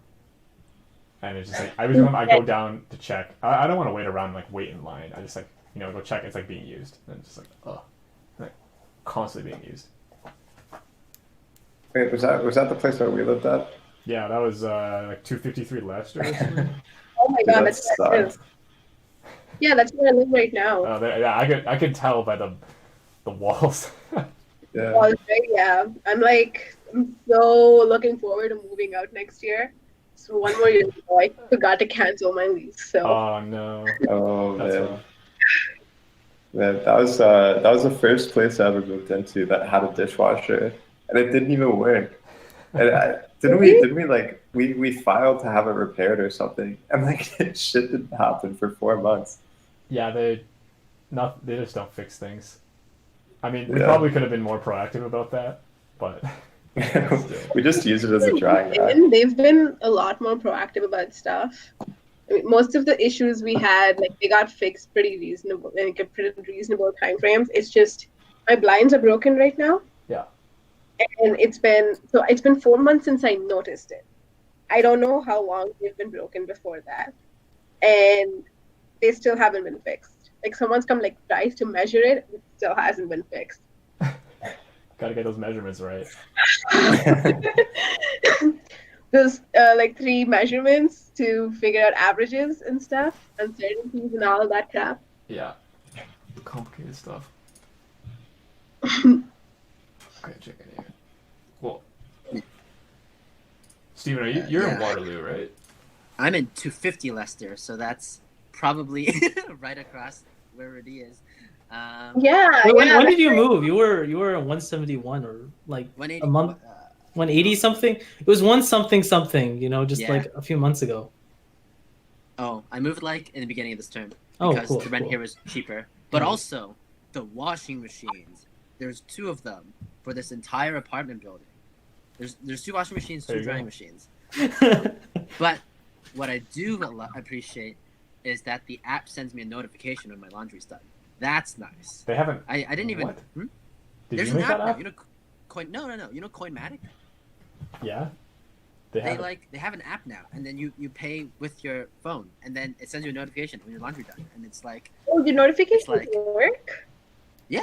And it's just like, I go down to check. I don't want to wait around and like wait in line. I just like, go check. It's like being used. And it's just like, like constantly being used. Wait, was that the place where we lived at? Yeah, that was like 253 Leicester or something. Oh my god, that's where I live. sucks. Yeah, that's where I live right now. Yeah, I could tell by the walls. Yeah. Well, yeah, I'm so looking forward to moving out next year. So 1 more year ago, I forgot to cancel my lease. So Oh no. Oh That's man. rough. Man, that was the first place I ever moved into that had a dishwasher, and it didn't even work. Didn't we like we filed to have it repaired or something, and like shit didn't happen for 4 months. Yeah, they just don't fix things. I mean, we Yeah. probably could have been more proactive about that, but We just use it as a drying rack. They've been a lot more proactive about stuff. I mean, most of the issues we had, like they got fixed pretty reasonable, like a pretty reasonable time frames. It's just my blinds are broken right now. Yeah. And it's been 4 months since I noticed it. I don't know how long they've been broken before that, and they still haven't been fixed. Like someone's come like tries to measure it, it still hasn't been fixed. Gotta get those measurements right. Those like 3 measurements to figure out averages and stuff, uncertainties and all of that crap. Yeah. Complicated stuff. Okay, check it here. Well, Steven, you're in Waterloo, right? I'm in 250 Leicester, so that's probably right across where Rudy is. When did you move? You were 171 or like 180, a month, 180 something. It was one something, just Yeah. like a few months ago. Oh, I moved like in the beginning of this term Oh, because cool, the rent cool. here was cheaper. But Nice. also, the washing machines. There's 2 of them for this entire apartment building. There's 2 washing machines, There 2 you drying go. machines. But what I do appreciate is that the app sends me a notification when my laundry's done. That's nice. They haven't. I didn't even. What? Hmm? Did There's you an make app that now. app? You know, No. You know Coinmatic? Yeah. They They have. they have an app now, and then you pay with your phone, and then it sends you a notification when your laundry's done, and it's like, Oh, the notifications It's like- work? yeah.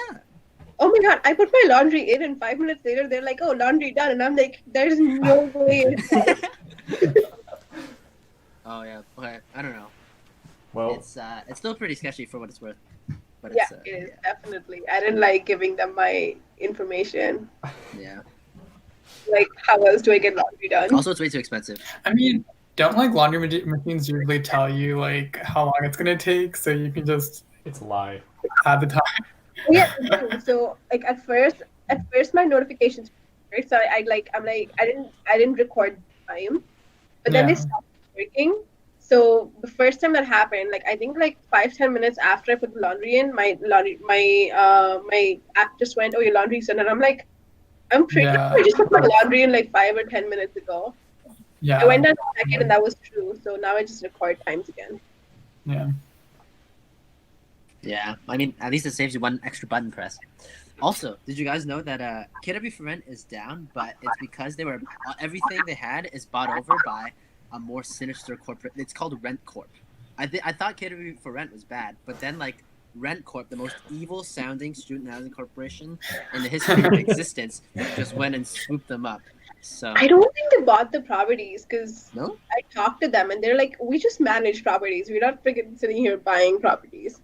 Oh my god, I put my laundry in and 5 minutes later they're like, oh, laundry done. And I'm like, there's no way. Oh yeah, but I don't know. Well, It's still pretty sketchy for what it's worth. But Yeah, it's it is, definitely. I didn't like giving them my information. yeah. Like, how else do I get laundry done? Also, it's way too expensive. I mean, don't like laundry machines usually tell you like how long it's gonna take, so you can just it's a lie. add the time. Yeah, so like at first my notifications worked, so I didn't record time, but then they Yeah. stopped working. So the first time that happened, like I think like 5-10 minutes after I put the laundry in, my app just went, oh, your laundry's done, and I'm like, I'm pretty Yeah. sure I just put my laundry in like 5 or 10 minutes ago. Yeah. I went down to check it, and that was true. So now I just record times again. Yeah. Yeah, I mean, at least it saves you one extra button press. Also, did you guys know that Kickofff for Rent is down, but it's because everything they had is bought over by a more sinister corporate. It's called Rent Corp. I thought Kickofff for Rent was bad, but then like Rent Corp, the most evil sounding student housing corporation in the history of existence, just went and swooped them up. So I don't think they bought the properties because no, I talked to them and they're like, we just manage properties. We're not freaking sitting here buying properties.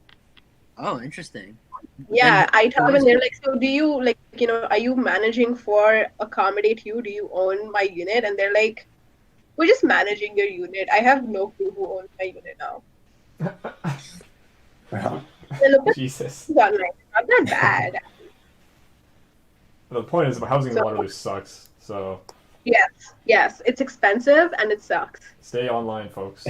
oh, interesting. Yeah, Then I told why them is and they're it- like, so do you like, are you managing for accommodate you? Do you own my unit? And they're like, we're just managing your unit. I have no clue who owns my unit now. Well, They look at Jesus. it online. It's not that bad. The point is, housing in So- Waterloo sucks. So Yes, it's expensive and it sucks. stay online, folks.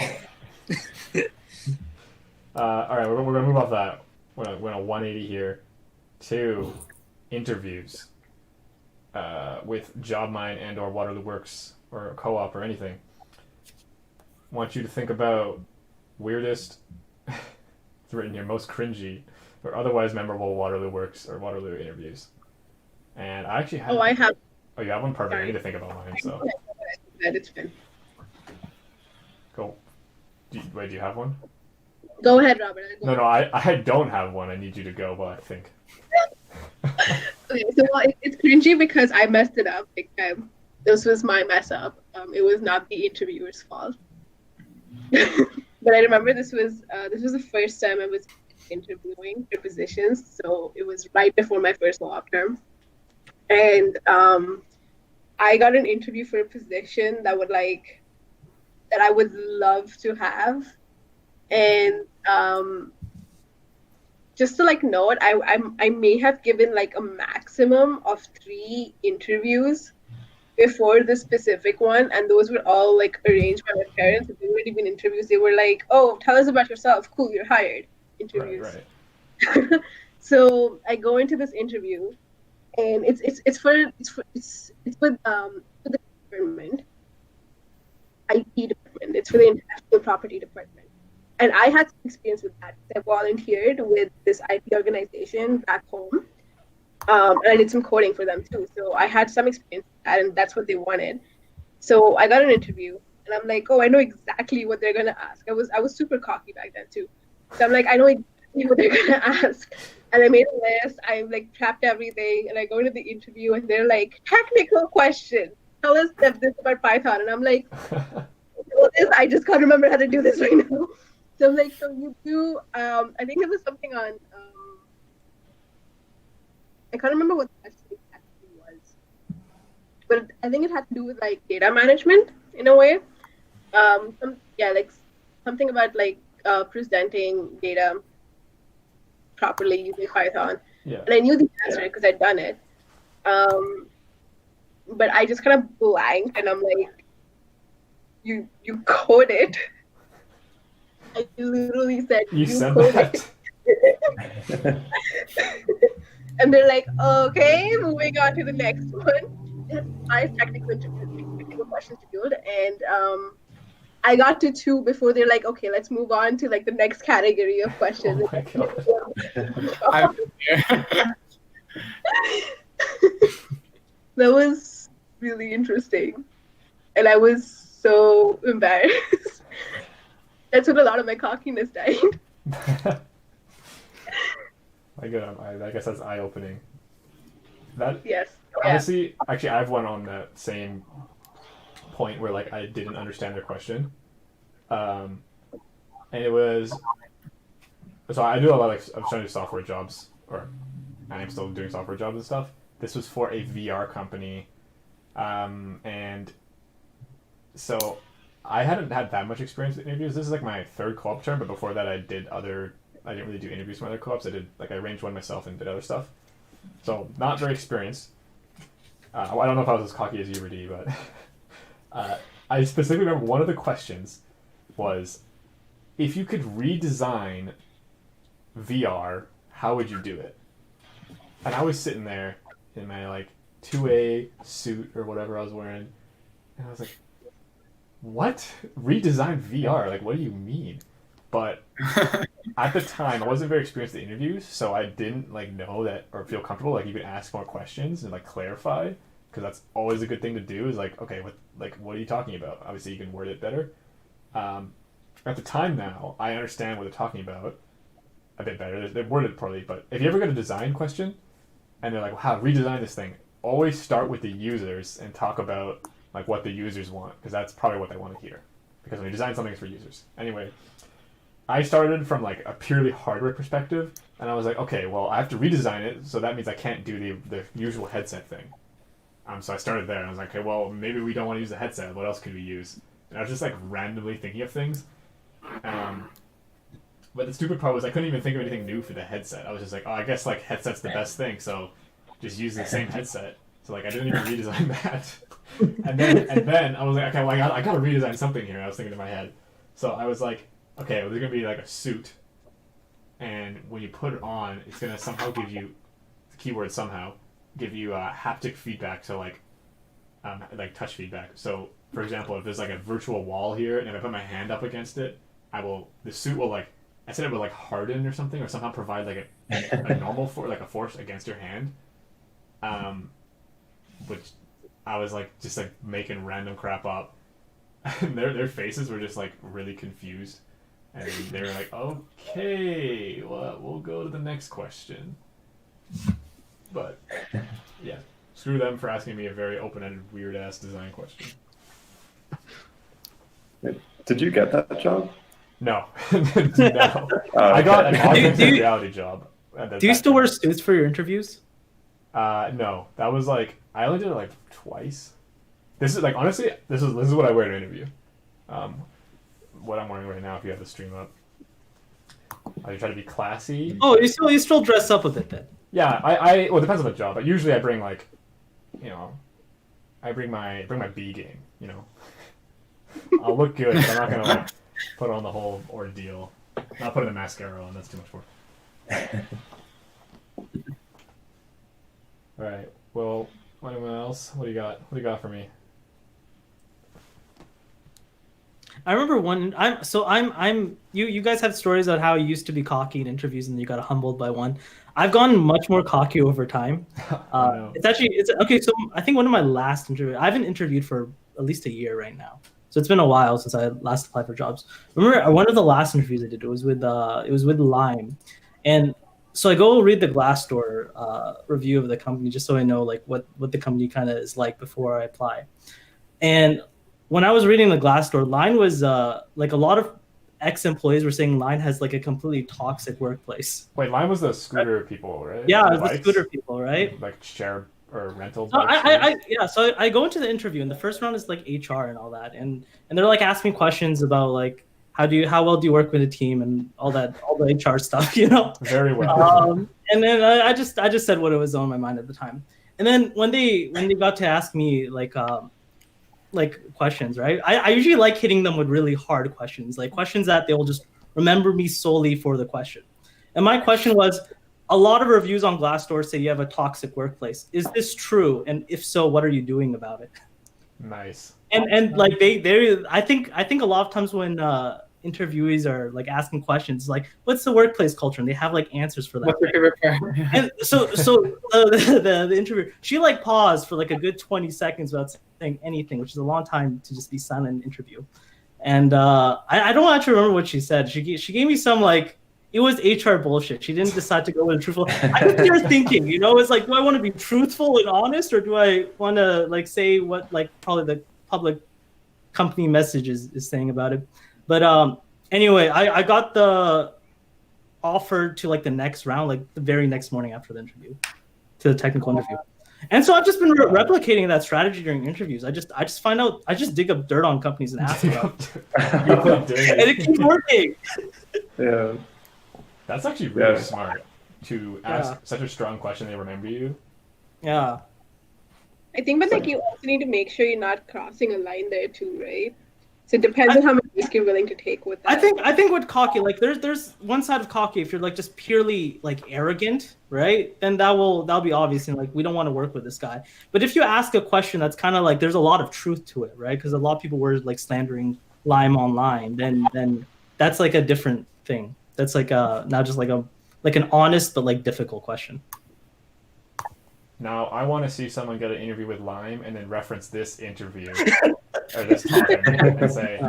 All right, we're gonna move off that. We're gonna 180 here to interviews with JobMine and or Waterloo Works or Co-op or anything. Want you to think about weirdest. It's written here, most cringy or otherwise memorable Waterloo Works or Waterloo interviews. And I actually have. Oh, I have. Oh, you have one? Perfect. I Sorry. need to think about mine. So It's been. go. Wait, do you have one? Go ahead, Robert. I'll go. No, I don't have one. I need you to go, but I think. Okay, so it's cringy because I messed it up big time. This was my mess up. It was not the interviewer's fault. But I remember this was the first time I was interviewing for positions, so it was right before my first co-op term, and I got an interview for a position that I would love to have, and just to note, I may have given a maximum of 3 interviews before the specific one, and those were all like arranged by my parents. They weren't even interviews. They were like, "Oh, tell us about yourself. Cool, you're hired." Interviews. Right. So I go into this interview, and it's with the government, IT department. It's for the intellectual property department, and I had some experience with that. I volunteered with this IT organization back home. And I did some coding for them too. So I had some experience with that, and that's what they wanted. So I got an interview, and I'm like, oh, I know exactly what they're gonna ask. I was super cocky back then too. So I'm like, I know exactly what they're gonna ask. And I made a list. I like prepped everything, and I go into the interview, and they're like, technical question. Tell us this about Python, and I'm like, well, I just can't remember how to do this right now. So I'm like, so you do. I think it was something on. I can't remember what the question actually was, but I think it had to do with like data management in a way. Like something about like presenting data properly using Python. Yeah. And I knew the answer because I'd done it. But I just kind of blanked, and I'm like, "You code it." I literally said, You said code that. it. And they're like, okay, moving on to the next one. They had 5 technical questions to build, and I got to 2 before they're like, okay, let's move on to like the next category of questions. Oh my God. That was really interesting, and I was so embarrassed. That's when a lot of my cockiness died. I guess that's eye-opening. That Yes. honestly, actually, I've one on that same point where like I didn't understand their question, and it was so I do a lot of I'm trying to do software jobs, or I'm still doing software jobs and stuff. This was for a VR company, and so I hadn't had that much experience with interviews. This is like my 3rd co-op term, but before that I didn't really do interviews from other co-ops. I arranged one myself and did other stuff. So not very experienced. I don't know if I was as cocky as you were, D, but I specifically remember one of the questions was, if you could redesign VR, how would you do it? And I was sitting there in my like 2A suit or whatever I was wearing, and I was like, what? Redesign VR? Like, what do you mean? But at the time, I wasn't very experienced in interviews, so I didn't like know that or feel comfortable. Like, you could ask more questions and like clarify, because that's always a good thing to do. Is like, okay, what are you talking about? Obviously, you can word it better. At the time now, I understand what they're talking about a bit better. They're worded poorly, but if you ever get a design question and they're like, well, how redesign this thing, always start with the users and talk about like what the users want, because that's probably what they want to hear. Because when you design something, it's for users. Anyway, I started from like a purely hardware perspective, and I was like, okay, well, I have to redesign it, so that means I can't do the usual headset thing. So I started there, and I was like, okay, well, maybe we don't want to use a headset. What else could we use? And I was just like randomly thinking of things. But the stupid part was I couldn't even think of anything new for the headset. I was just like, oh, I guess like headset's the best thing, so just use the same headset. So like I didn't even redesign that. and then I was like, okay, well, I gotta redesign something here. I was thinking in my head. So I was like, okay, well, there's gonna be like a suit, and when you put it on, it's gonna somehow give you, the keyword somehow, give you haptic feedback. So like touch feedback. So for example, if there's like a virtual wall here, and if I put my hand up against it, the suit will like, I said it would like harden or something, or somehow provide like a normal like a force against your hand. Which I was like just like making random crap up. And their faces were just like really confused. And they were like, okay, well, we'll go to the next question. But yeah, screw them for asking me a very open-ended, weird-ass design question. Did you get that job? No. No. I got an augmented reality job. Do you still wear suits for your interviews? No. That was like, I only did it like twice. This is like, honestly, this is what I wear to interview. What I'm wearing right now, if you have the stream up. I try to be classy. Oh, you still dress up a bit then? Yeah, well, it depends on the job, but usually I bring like, I I bring my B game. You know, I'll look good, but I'm not gonna like put on the whole ordeal. Not putting the mascara on. That's too much work. All right. Well, anyone else? What do you got? What do you got for me? I remember one. You guys have stories about how you used to be cocky in interviews and you got humbled by one. I've gone much more cocky over time. It's okay. So I think one of my last interviews, I haven't interviewed for at least a year right now. So it's been a while since I last applied for jobs. Remember one of the last interviews I did, it was with Lime. And so I go read the Glassdoor review of the company just so I know like what the company kind of is like before I apply. And when I was reading the Glassdoor, Line was like a lot of ex-employees were saying Line has like a completely toxic workplace. Wait, Line was the scooter people, right? Yeah, it was the scooter people, right? Like share or rental. So so I go into the interview and the first round is like HR and all that, and they're like asking questions about like how well do you work with a team and all the HR stuff, you know? Very well. And then I just said what it was on my mind at the time. And then when they got to ask me like questions, right? I usually like hitting them with really hard questions, like questions that they will just remember me solely for the question. And my question was, a lot of reviews on Glassdoor say you have a toxic workplace. Is this true? And if so, what are you doing about it? Nice. And like I think a lot of times when interviewees are like asking questions like, what's the workplace culture? And they have like answers for that. What's your favorite part? And so the interviewer, she like paused for like a good 20 seconds without saying anything, which is a long time to just be silent in an interview. And I don't actually remember what she said. She gave me some like, it was HR bullshit. She didn't decide to go with truthful. I was there thinking, you know, it's like, do I want to be truthful and honest, or do I want to like say what like probably the public company message is saying about it? But anyway, I got the offer to like the next round, like the very next morning after the interview, to the technical interview. And so I've just been replicating that strategy during interviews. I just find out, I just dig up dirt on companies and ask about it. And it keeps working. Yeah. That's actually really smart to ask such a strong question. They remember you. Yeah. I think, but like you also need to make sure you're not crossing a line there too, right? So it depends on how much risk you're willing to take with that. I think with cocky, like there's one side of cocky. If you're like just purely like arrogant, right? Then that'll be obvious and like we don't want to work with this guy. But if you ask a question that's kind of like there's a lot of truth to it, right? Because a lot of people were like slandering Lime online. Then that's like a different thing. That's like not just like an honest but like difficult question. Now I want to see someone get an interview with Lime and then reference this interview or this time and say,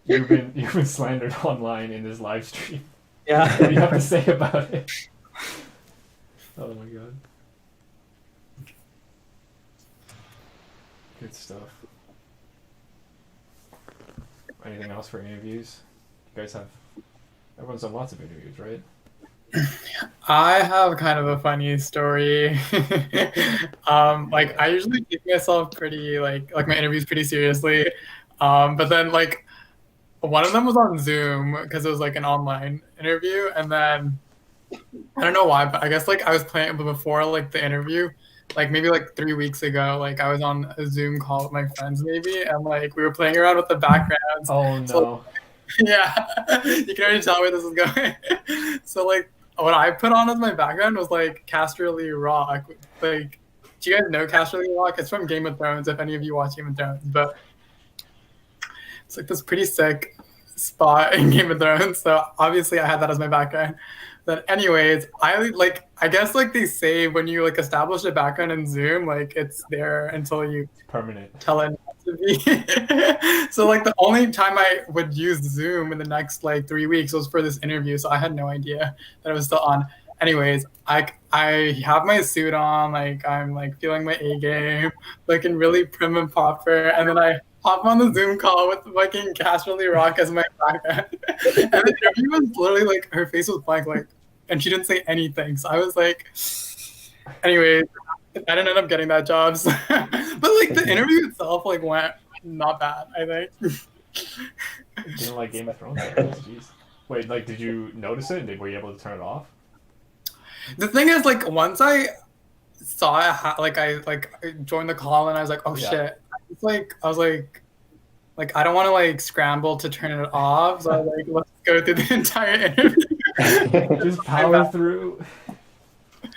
"You've been slandered online in this live stream." Yeah. What do you have to say about it? Oh my god. Good stuff. Anything else for interviews? You guys have. Everyone's done lots of interviews, right? I have kind of a funny story. Like I usually take myself pretty like my interviews pretty seriously, but then like one of them was on Zoom because it was like an online interview, and then I don't know why, but I guess like I was playing before like the interview, like maybe like 3 weeks ago, like I was on a Zoom call with my friends maybe, and like we were playing around with the backgrounds. Oh no. So, yeah, you can already tell where this is going. So like what I put on as my background was like Casterly Rock. Like, do you guys know Casterly Rock? It's from Game of Thrones, if any of you watch Game of Thrones. But it's like this pretty sick spot in Game of Thrones. So obviously I had that as my background. But anyways, I guess like they say when you like establish a background in Zoom, like it's there until you Permanent. tell it not to be. So like the only time I would use Zoom in the next like 3 weeks was for this interview. So I had no idea that it was still on. Anyways, I have my suit on, like I'm like feeling my A game, looking really prim and proper, and then I hop on the Zoom call with fucking Casterly Rock as my background. And the interview was literally like her face was blank, like, and she didn't say anything. So I was like, anyways, I didn't end up getting that job. So. But like the interview itself like went not bad, I think. Didn't like Game of Thrones. Jeez. Wait, like did you notice it? Were you able to turn it off? The thing is, like once I saw it, I joined the call and I was like, oh Yeah. shit. I was like, I don't want to like scramble to turn it off. So I was like, let's go through the entire interview. Just power through.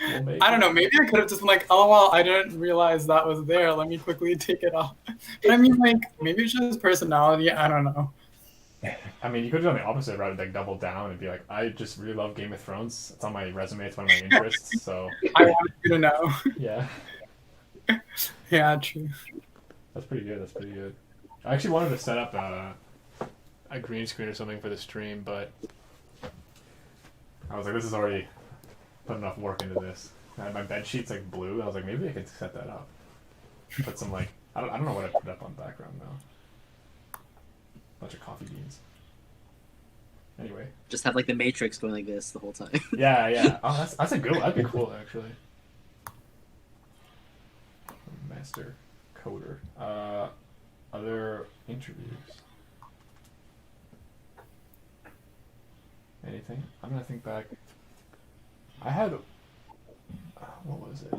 We'll make I don't it. know. Maybe I could have just been like, "LOL, I didn't realize that was there. Let me quickly take it off." But I mean, like, maybe it's just personality. I don't know. I mean, you could have done the opposite route, like double down and be like, I just really love Game of Thrones. It's on my resume. It's one of my interests. So I wanted you to know. yeah, Yeah, true. that's pretty good. That's pretty good. I actually wanted to set up a green screen or something for the stream, but I was like, this is already put enough work into this. My bed sheet's like blue. I was like, maybe I could set that up. Put some like I don't know what I put up on the background now. Bunch of coffee beans. Anyway. Just have like the Matrix going like this the whole time. Yeah. Oh, that's a good one. That'd be cool actually. Master coder. Other interviews. Anything? I'm gonna think back. I had. What was it?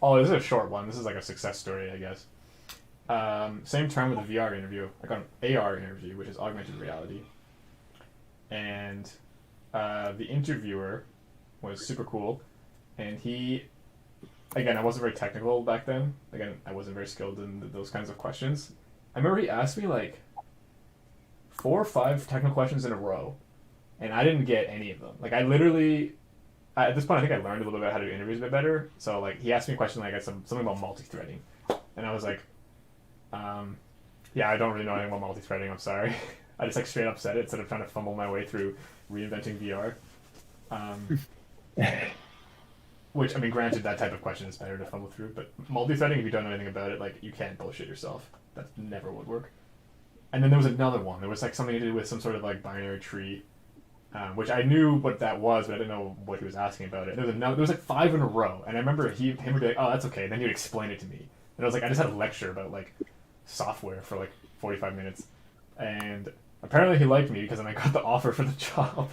Oh, this is a short one. This is like a success story, I guess. Same term with the VR interview. I got an AR interview, which is augmented reality. And the interviewer was super cool. And he, again, I wasn't very technical back then. Again, I wasn't very skilled in those kinds of questions. I remember he asked me like 4 or 5 technical questions in a row. And I didn't get any of them. Like, I literally, at this point, I think I learned a little bit about how to do interviews a bit better. So, like, he asked me a question like something about multi-threading. And I was like, yeah, I don't really know anything about multi-threading, I'm sorry. I just, like, straight up said it instead of trying to fumble my way through reinventing VR. Which, I mean, granted, that type of question is better to fumble through. But multi-threading, if you don't know anything about it, like, you can't bullshit yourself. That never would work. And then there was another one. There was, like, something to do with some sort of, like, binary tree. Which I knew what that was, but I didn't know what he was asking about it. There was like 5 in a row, and I remember him would be like, "Oh, that's okay." And then he would explain it to me, and I was like, I just had a lecture about like software for like 45 minutes, and apparently he liked me because then I got the offer for the job.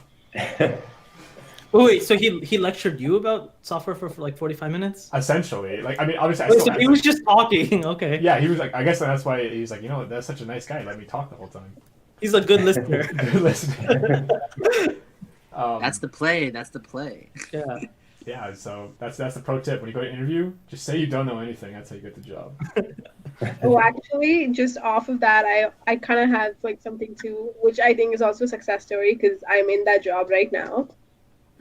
Oh, wait, so he lectured you about software for like 45 minutes? Essentially, like I mean, obviously, So he was just talking. Okay. Yeah, he was like, I guess that's why he's like, that's such a nice guy. Let me talk the whole time. He's a good listener. Good listener. That's the play. That's the play. Yeah. Yeah, so that's the pro tip. When you go to interview, just say you don't know anything. That's how you get the job. Oh, actually, just off of that, I kind of have like something too, which I think is also a success story because I'm in that job right now.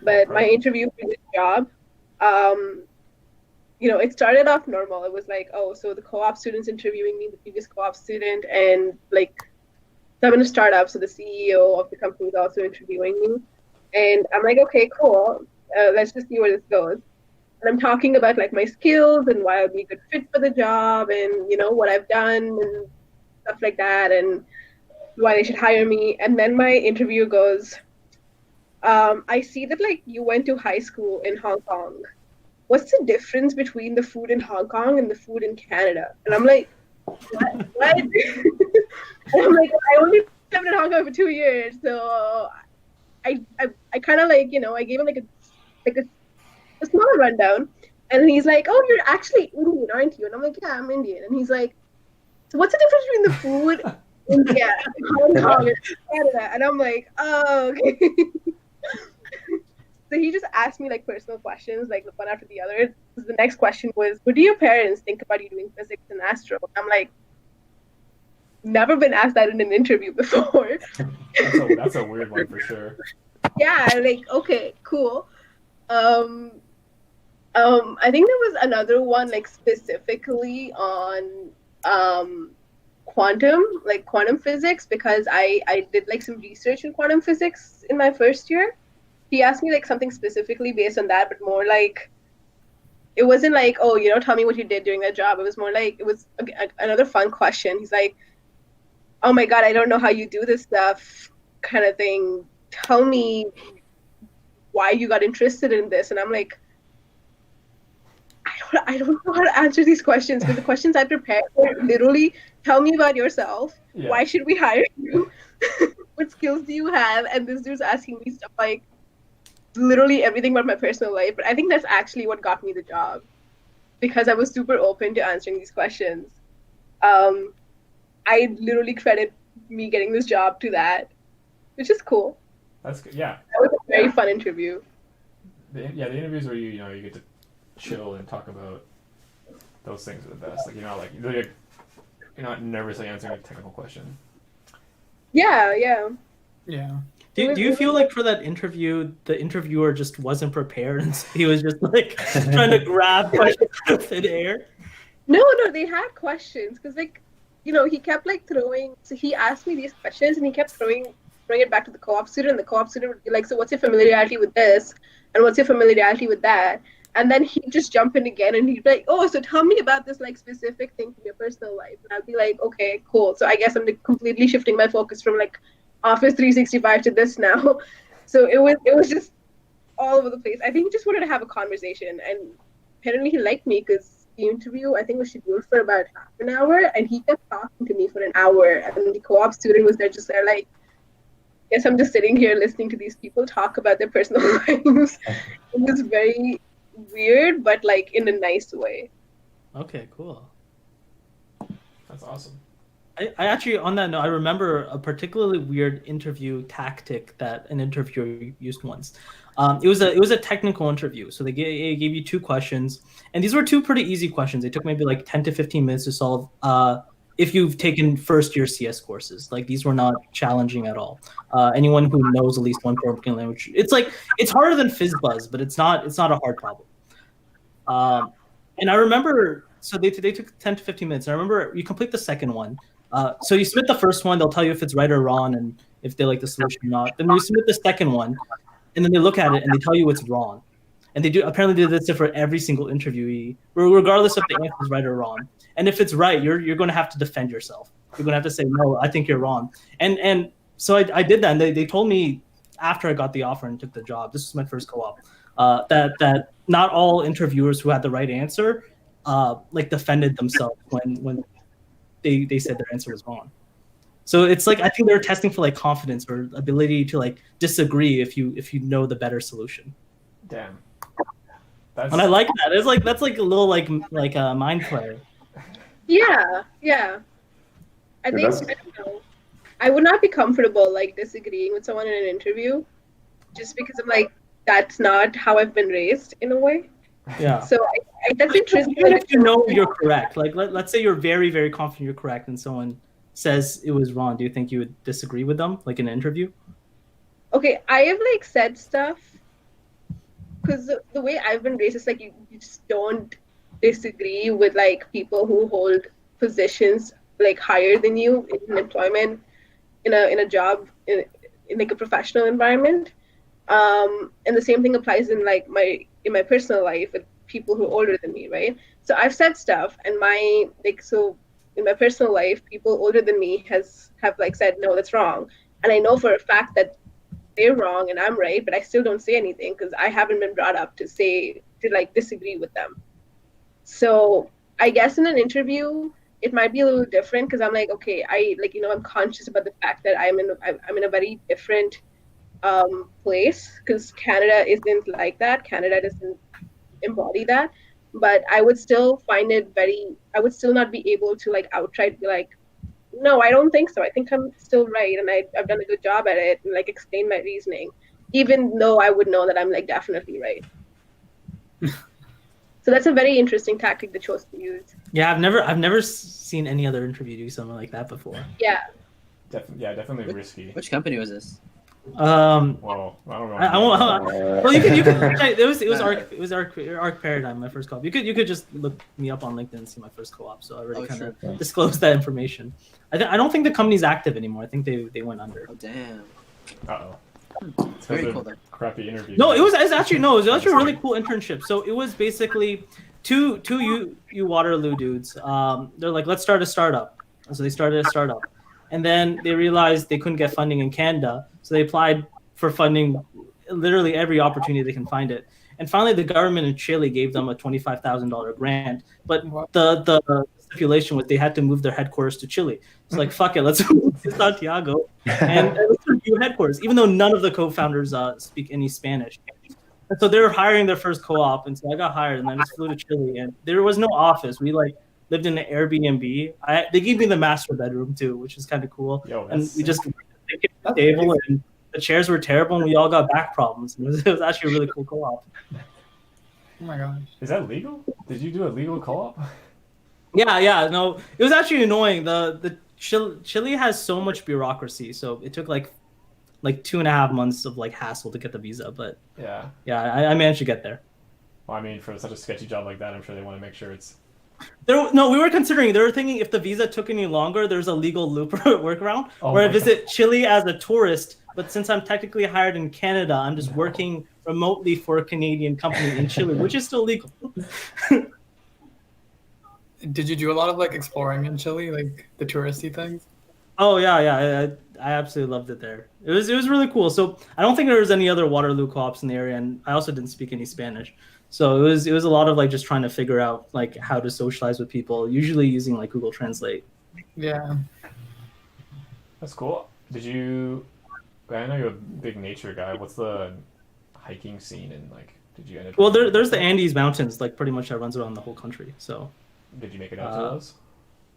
But my interview for this job, it started off normal. It was like, oh, so the co-op student's interviewing me, the previous co-op student, and like, so I'm in a startup, so the CEO of the company is also interviewing me. And I'm like, okay, cool. Let's just see where this goes. And I'm talking about like my skills and why I'd be a good fit for the job and, what I've done and stuff like that and why they should hire me. And then my interview goes, I see that like you went to high school in Hong Kong. What's the difference between the food in Hong Kong and the food in Canada? And I'm like, what? And I'm like, I only lived in Hong Kong for 2 years, so I kind of like, I gave him like a small rundown, and he's like, oh, you're actually Indian, aren't you? And I'm like, yeah, I'm Indian. And he's like, so what's the difference between the food in India, Hong Kong, and Canada? And I'm like, oh, okay. So he just asked me like personal questions, like one after the other. The next question was, what do your parents think about you doing physics and astro? I'm like, never been asked that in an interview before. That's a weird one for sure. Yeah, like, okay, cool. I think there was another one like specifically on quantum physics, because I did like some research in quantum physics in my first year. He asked me like something specifically based on that, but more like it wasn't like, oh, tell me what you did during that job. It was more like, it was another fun question. He's like, oh my God, I don't know how you do this stuff kind of thing. Tell me why you got interested in this. And I'm like, I don't know how to answer these questions, because the questions I prepared were literally, tell me about yourself. Yeah. Why should we hire you? What skills do you have? And this dude's asking me stuff like literally everything about my personal life. But I think that's actually what got me the job. because I was super open to answering these questions. I literally credit me getting this job to that, which is cool. That's good. Yeah. That was a very fun interview. The interviews where you get to chill and talk about those things are the best. Like you're not nervously answering a technical question. Yeah. Yeah. Do you feel like for that interview, the interviewer just wasn't prepared and he was just like trying to grab questions out of thin air? No, they had questions because he kept throwing. So he asked me these questions and he kept throwing it back to the co-op student. And the co-op student would be like, "So what's your familiarity with this? And what's your familiarity with that?" And then he'd just jump in again and he'd be like, "Oh, so tell me about this specific thing from your personal life." And I'd be like, "Okay, cool. So I guess I'm completely shifting my focus from Office 365 to this now." So it was just all over the place. I think he just wanted to have a conversation, and apparently he liked me because the interview I think was scheduled for about half an hour, and he kept talking to me for an hour, and the co-op student was there just there "Yes, I'm just sitting here listening to these people talk about their personal lives." It was very weird, but in a nice way. Okay, cool. That's awesome. I actually, on that note, I remember a particularly weird interview tactic that an interviewer used once. It was a technical interview, so they gave you two questions, and these were two pretty easy questions. They took maybe 10 to 15 minutes to solve. If you've taken first-year CS courses, these were not challenging at all. Anyone who knows at least one programming language, it's harder than FizzBuzz, but it's not a hard problem. And I remember, so they took 10 to 15 minutes. And I remember you complete the second one. So you submit the first one, they'll tell you if it's right or wrong and if they like the solution or not. Then you submit the second one, and then they look at it and they tell you it's wrong. And they apparently do this for every single interviewee, regardless if the answer is right or wrong. And if it's right, you're going to have to defend yourself. You're going to have to say, "No, I think you're wrong." And so I did that, and they told me after I got the offer and took the job, this was my first co-op, that not all interviewers who had the right answer defended themselves when they said their answer was wrong. So it's I think they're testing for confidence or ability to disagree if you know the better solution. Damn. And I like that. It's that's a little mind play. Yeah. I think I don't know. I would not be comfortable disagreeing with someone in an interview, just because I'm that's not how I've been raised in a way. Yeah. So that's interesting. Even if you know you're correct, let's say you're very, very confident you're correct, and someone says it was wrong, do you think you would disagree with them, in an interview? Okay, I have said stuff because the way I've been raised is you just don't disagree with people who hold positions higher than you in employment, in a job, in a professional environment. And the same thing applies in my personal life with people who are older than me, right? So I've said stuff, and so in my personal life, people older than me have said, "No, that's wrong," and I know for a fact that they're wrong and I'm right, but I still don't say anything because I haven't been brought up to disagree with them. So I guess in an interview, it might be a little different because I'm okay, I'm conscious about the fact that I'm in a very different place because Canada isn't like that. Canada doesn't embody that. But I would still find it I would still not be able to outright be "No, I don't think so. I think I'm still right, and I've done a good job at it," and explain my reasoning, even though I would know that I'm definitely right. So that's a very interesting tactic they chose to use. Yeah, I've never seen any other interview do something like that before. Yeah. Definitely risky. Which company was this? Well, I don't know. I won't. Well, you could. It was Arc Paradigm, my first co-op. You could just look me up on LinkedIn and see my first co-op. So I already kind of disclosed that information. I don't think the company's active anymore. I think they went under. Oh damn. Uh-oh. It's very cool though. Crappy interview. No, it was actually a really cool internship. So it was basically two U Waterloo dudes. They're let's start a startup. So they started a startup. And then they realized they couldn't get funding in Canada, so they applied for funding literally every opportunity they can find it. And finally, the government in Chile gave them a $25,000 grant, but the stipulation was they had to move their headquarters to Chile. It's fuck it, let's move to Santiago and let's review headquarters, even though none of the co-founders speak any Spanish. And so they were hiring their first co-op, and so I got hired, and I just flew to Chile, and there was no office. We like lived in an Airbnb. They gave me the master bedroom too, which is kind of cool. Yo, And that's we just sick. the table, and the chairs were terrible, and we all got back problems. And it was actually a really cool co-op. Oh my gosh. Is that legal? Did you do a legal co-op? Yeah, no, it was actually annoying. The Chile has so much bureaucracy, so it took like 2.5 months of like hassle to get the visa. But Yeah. I managed to get there. Well, I mean, for such a sketchy job like that, I'm sure they want to make sure it's. No, we were considering. They were thinking if the visa took any longer, there's a legal loop workaround Oh where I my visit Chile as a tourist. But since I'm technically hired in Canada, I'm just working remotely for a Canadian company in Chile, which is still legal. Did you do a lot of like exploring in Chile, like the touristy things? Oh yeah, I absolutely loved it there. It was really cool. So I don't think there was any other Waterloo co-ops in the area, and I also didn't speak any Spanish. So it was a lot of like just trying to figure out like how to socialize with people, usually using like Google Translate. Yeah. That's cool. Did you? I know you're a big nature guy. What's the hiking scene and like? Did you end up? Well, there's the Andes Mountains, like pretty much that runs around the whole country. So Did you make it out to those?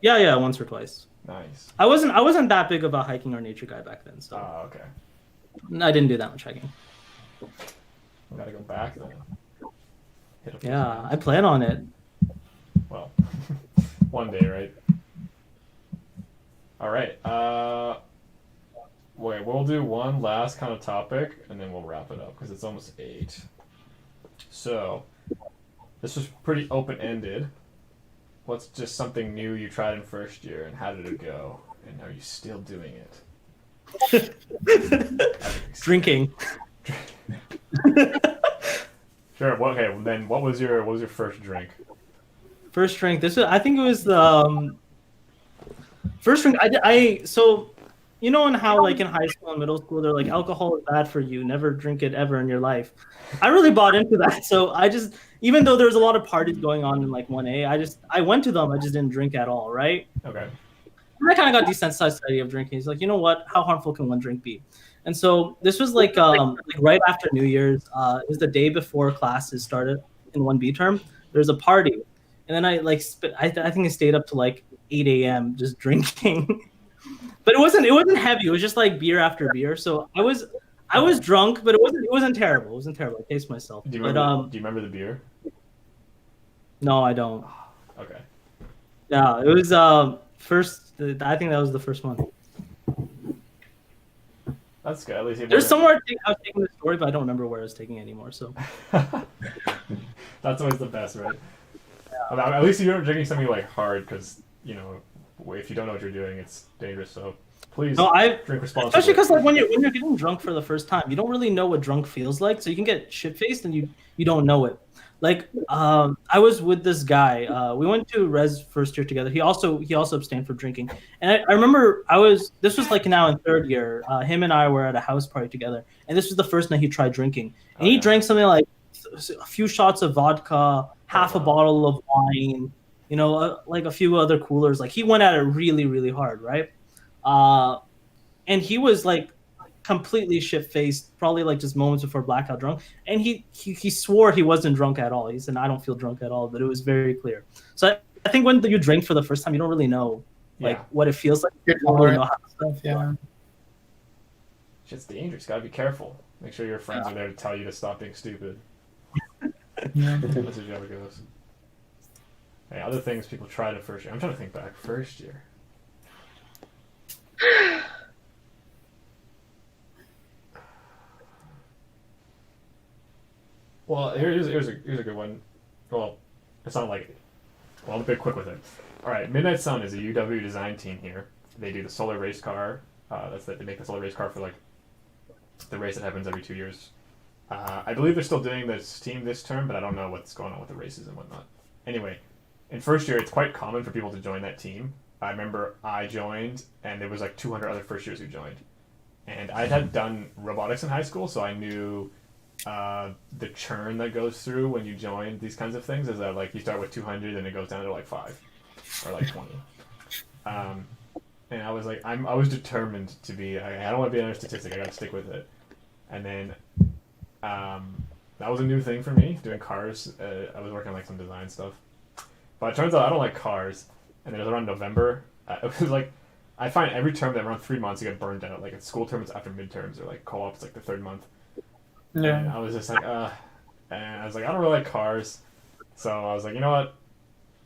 yeah, once or twice. Nice. I wasn't that big of a hiking or nature guy back then, so Oh, okay. I didn't do that much hiking. We gotta go back then. Hit up those Yeah, mountains. I plan on it. Well, one day, right? All right. Wait, we'll do one last kind of topic, and then we'll wrap it up because it's almost 8. So, this was pretty open-ended. What's just something new you tried in first year, and how did it go? And are you still doing it? Drinking. Sure. Well, okay. Then, what was your first drink? First drink. I think it was the first drink. So, you know, in how like in high school and middle school, they're like alcohol is bad for you. Never drink it ever in your life. I really bought into that. So I just, even though there was a lot of parties going on in like 1A, I went to them. I just didn't drink at all. Right. Okay. And I kind of got desensitized to the idea of drinking. It's like, you know what? How harmful can one drink be? And so this was like right after New Year's. It was the day before classes started in 1B term. There's a party, and then I think I stayed up to like 8 a.m. just drinking. But it wasn't heavy. It was just like beer after beer. So I was drunk, but it wasn't terrible. It wasn't terrible. I paced myself. Do you remember the beer? No, I don't. Okay. Yeah, it was first. I think that was the first one. That's good. At least There's somewhere I was taking the story, but I don't remember where I was taking it anymore. So That's always the best, right? Yeah. At least you're drinking something like hard, because you know if you don't know what you're doing, it's dangerous. So please drink responsibly. Especially because like when you're getting drunk for the first time, you don't really know what drunk feels like. So you can get shit faced and you don't know it. Like I was with this guy. We went to res first year together. He also abstained from drinking. And I remember this was like now in third year. Him and I were at a house party together, and this was the first night he tried drinking. And he drank something like a few shots of vodka, half a bottle of wine, you know, like a few other coolers. Like he went at it really, really hard, right? And he was like completely shit-faced, probably like just moments before blackout drunk. And he swore he wasn't drunk at all. He said, "I don't feel drunk at all," but it was very clear. So I think when you drink for the first time, you don't really know like what it feels like. You don't really know how Stuff, yeah. Shit's dangerous. Gotta be careful. Make sure your friends are there to tell you to stop being stupid. Yeah. That's how it goes. Hey, other things people tried at first year. I'm trying to think back. First year. Well, here's a good one. Well, it's not like. Well, I'm a bit quick with it. All right, Midnight Sun is a UW design team here. They do the solar race car. They make the solar race car for like the race that happens every 2 years. I believe they're still doing this team this term, but I don't know what's going on with the races and whatnot. Anyway, in first year, it's quite common for people to join that team. I remember I joined, and there was like 200 other first years who joined. And I had done robotics in high school, so I knew the churn that goes through when you join these kinds of things is that like you start with 200 and it goes down to like 5 or like 20. And I was like, I was determined to be. I don't want to be another statistic. I got to stick with it. And then that was a new thing for me, doing cars. I was working on like some design stuff, but it turns out I don't like cars. And then it was around November. It was like, I find every term that around 3 months you get burned out. Like, it's school term, it's after midterms, or like co-op's like the third month. Yeah. And I was just like, and I was like, I don't really like cars. So I was like, you know what?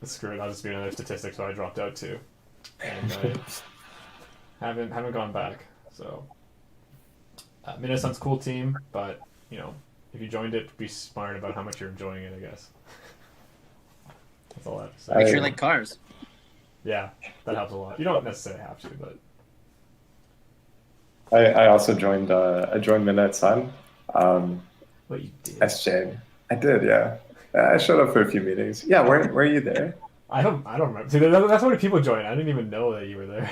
Screw it, I'll just be another statistic, so I dropped out too. And I haven't gone back. So, Minnesot's cool team, but, you know, if you joined it, be smart about how much you're enjoying it, I guess. That's all I have to say. Make sure you like cars. Yeah, that helps a lot. You don't necessarily have to, but... I also joined Midnight Sun. What you did? SJ. I did, yeah. I showed up for a few meetings. Yeah, were you there? I don't remember. See, that's how many people joined. I didn't even know that you were there.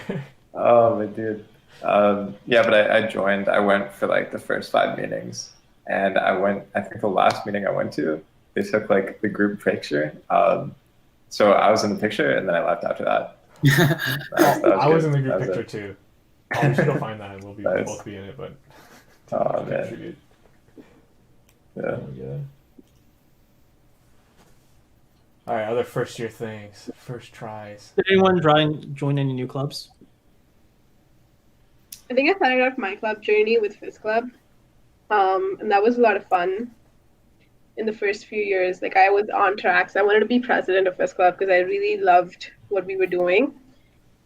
Oh, my dude. Yeah, but I joined. I went for like the first 5 meetings, and I think the last meeting I went to, they took like the group picture. So I was in the picture, and then I left after that. I was in the group That was picture it. too. We should go find that, and we'll Nice. both be in it. But Oh, man. contribute. Yeah. Yeah. All right, other first year things, first tries. Did anyone join any new clubs? I think I started off my club journey with Fizz Club, and that was a lot of fun. In the first few years, like I was on tracks. I wanted to be president of Fizz Club because I really loved what we were doing.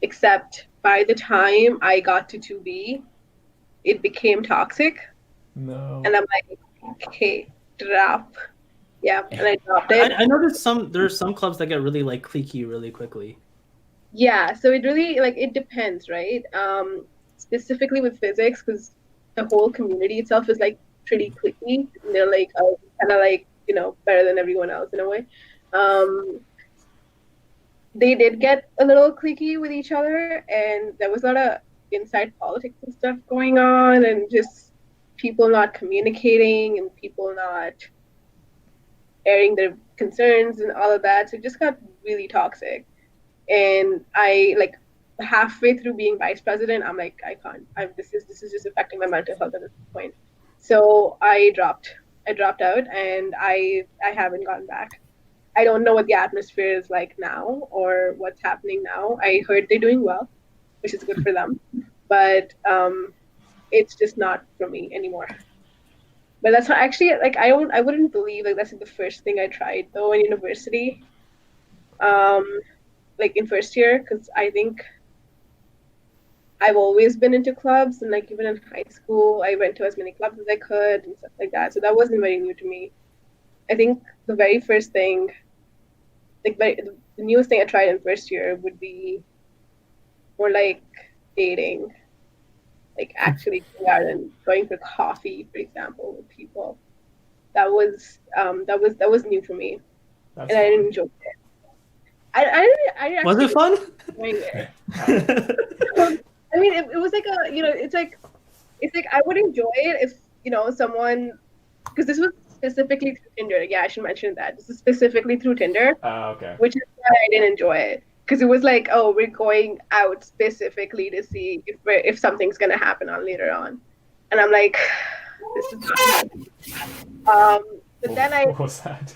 Except by the time I got to 2B, it became toxic, No. and I'm like, okay, drop. Yeah, and I dropped it. I noticed there's some clubs that get really like cliquey really quickly. Yeah, so it really like it depends, right? Specifically with physics, because the whole community itself is like pretty cliquey. And they're like kind of like, you know, better than everyone else in a way. They did get a little cliquey with each other, and there was a lot of inside politics and stuff going on, and just people not communicating and people not airing their concerns and all of that. So it just got really toxic. And I like halfway through being vice president, I'm like, I can't. This is just affecting my mental health at this point. So I dropped out, and I haven't gone back. I don't know what the atmosphere is like now or what's happening now. I heard they're doing well, which is good for them, but it's just not for me anymore. But that's not actually like I wouldn't believe like that's the first thing I tried though in university, like in first year, because I think I've always been into clubs, and like even in high school I went to as many clubs as I could and stuff like that. So that wasn't very new to me. I think the very first thing, like the newest thing I tried in first year would be more like dating, like actually going out and going for coffee, for example, with people. That was new for me, That's and I fun. didn't enjoy it. I Was it fun? enjoyed it. I mean, it was like a, you know, it's like I would enjoy it if, you know, someone, because this was specifically through Tinder. Yeah, I should mention that. This is specifically through Tinder, Okay. which is why I didn't enjoy it. Because it was like, oh, we're going out specifically to see if something's going to happen on later on. And I'm like, this is not happening. But then What was that?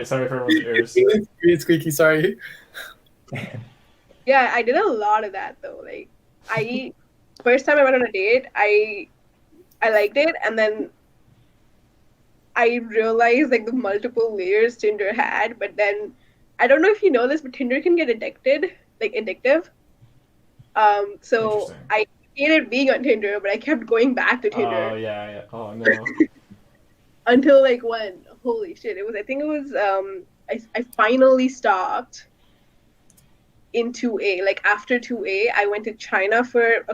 Sorry for everyone's ears. It's squeaky, sorry. Yeah, I did a lot of that though. Like, first time I went on a date, I liked it, and then I realized like the multiple layers Tinder had. But then I don't know if you know this, but Tinder can get addictive. So Interesting. I hated being on Tinder, but I kept going back to Tinder. Oh yeah. Oh no. Until like when, holy shit, I think it was I finally stopped in 2A. Like after 2A, I went to China for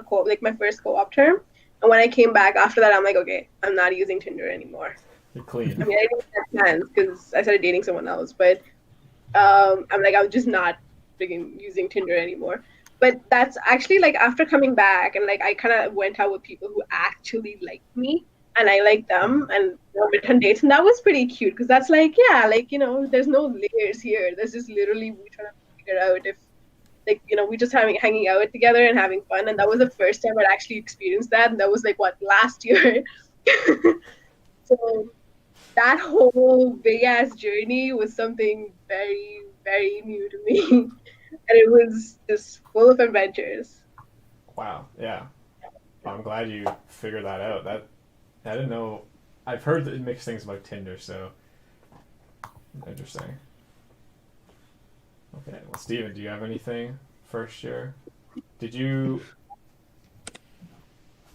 my first co-op term, and when I came back after that, I'm like, okay, I'm not using Tinder anymore. You're clean. I mean, I didn't have plans because I started dating someone else, but I'm like, I'm just not freaking using Tinder anymore. But that's actually like after coming back, and like I kind of went out with people who actually liked me, and I liked them, and went on dates, and that was pretty cute because that's like, yeah, like, you know, there's no layers here. There's just literally we trying to figure out if like, we just hanging out together and having fun. And that was the first time I'd actually experienced that. And that was like last year. So that whole big ass journey was something very, very new to me. And it was just full of adventures. Wow. Yeah. I'm glad you figured that out. That I didn't know. I've heard that mixed things about Tinder, so interesting. Okay. Well, Steven, do you have anything first year? Did you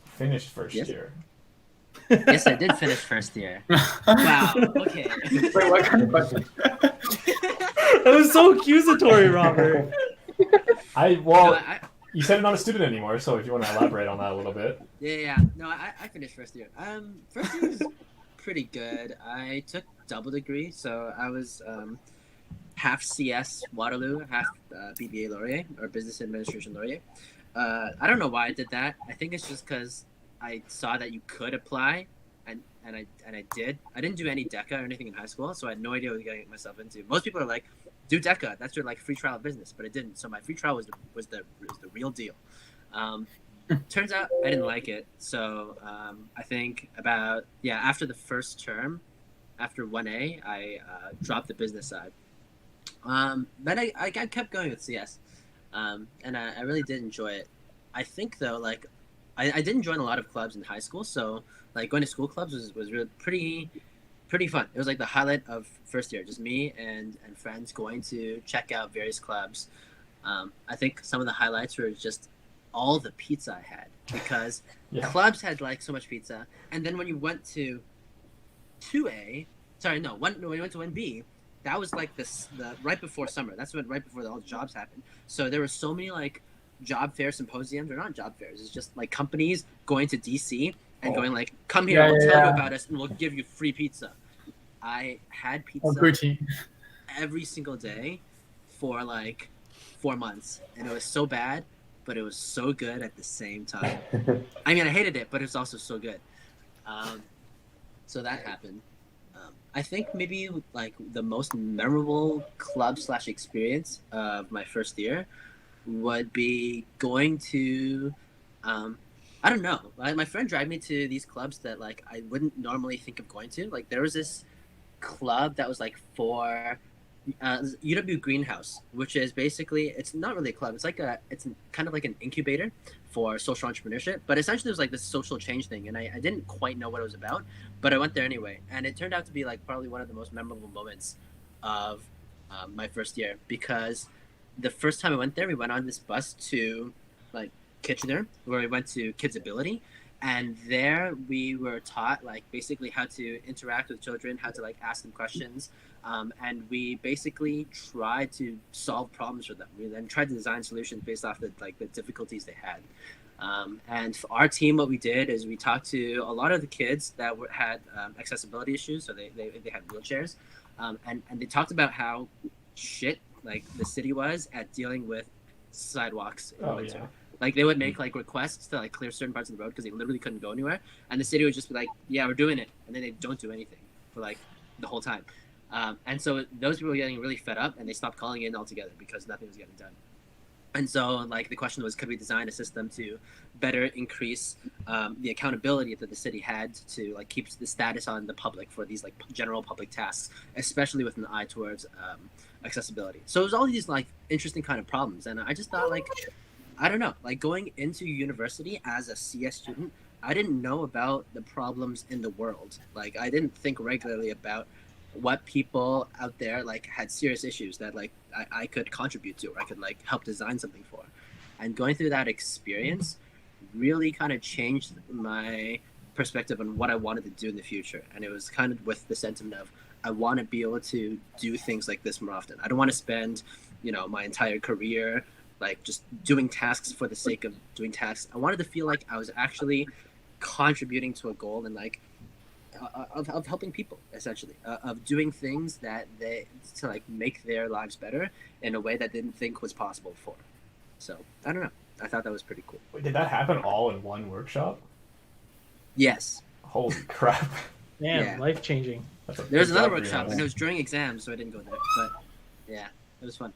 finish first year? Yes, I did finish first year. Wow. Okay. Wait, what kind of question? That was so accusatory, Robert. You said you're not a student anymore, so if you want to elaborate on that a little bit. Yeah. No, I finished first year. First year was pretty good. I took double degree, so I was half CS Waterloo, half BBA Laurier, or Business Administration Laurier. I don't know why I did that. I think it's just because I saw that you could apply, and I did. I didn't do any DECA or anything in high school, so I had no idea what I was getting myself into. Most people are like, do DECA. That's your free trial business, but I didn't. So my free trial was the real deal. Turns out I didn't like it. So I think after the first term, after 1A, I dropped the business side. But I kept going with CS, and I really did enjoy it. I think though, I didn't join a lot of clubs in high school, so going to school clubs was really pretty fun. It was the highlight of first year, just me and friends going to check out various clubs. I think some of the highlights were just all the pizza I had, because clubs had so much pizza, and then when you went to 2A, when you went to 1B, that was the right before summer. That's right before all the jobs happened. So there were so many job fair symposiums. They're not job fairs. It's just companies going to DC and going come here, we'll tell you about us, and we'll give you free pizza. I had pizza every single day for 4 months, and it was so bad, but it was so good at the same time. I mean, I hated it, but it was also so good. So that happened. I think maybe the most memorable club / experience of my first year would be going to, I don't know. My friend dragged me to these clubs that I wouldn't normally think of going to. There was this club that was for UW Greenhouse, which is basically, it's not really a club. It's it's kind of like an incubator for social entrepreneurship. But essentially, it was this social change thing, and I didn't quite know what it was about, but I went there anyway, and it turned out to be probably one of the most memorable moments of my first year, because the first time I went there, we went on this bus to Kitchener, where we went to Kids Ability, and there we were taught basically how to interact with children, how to ask them questions, and we basically tried to solve problems for them. We then tried to design solutions based off the difficulties they had. And for our team, what we did is we talked to a lot of the kids that had accessibility issues, so they had wheelchairs, and they talked about how shit the city was at dealing with sidewalks in winter. Yeah. They would make requests to clear certain parts of the road because they literally couldn't go anywhere, and the city would just be yeah, we're doing it, and then they don't do anything for the whole time. And so those people were getting really fed up, and they stopped calling in altogether because nothing was getting done. And so the question was, could we design a system to better increase the accountability that the city had to keep the status on the public for these general public tasks, especially with an eye towards accessibility. So it was all these interesting kind of problems, and I just thought I don't know, going into university as a CS student, I didn't know about the problems in the world. I didn't think regularly about what people out there had serious issues that I could contribute to, or I could help design something for. And going through that experience really kind of changed my perspective on what I wanted to do in the future. And it was kind of with the sentiment of, I want to be able to do things like this more often. I don't want to spend, my entire career just doing tasks for the sake of doing tasks. I wanted to feel like I was actually contributing to a goal and of helping people, essentially, of doing things that to make their lives better in a way that they didn't think was possible before. So I don't know. I thought that was pretty cool. Wait, did that happen all in one workshop? Yes. Holy crap! Damn, Yeah. life changing. There was another workshop, and it was during exams, so I didn't go there. But yeah, it was fun.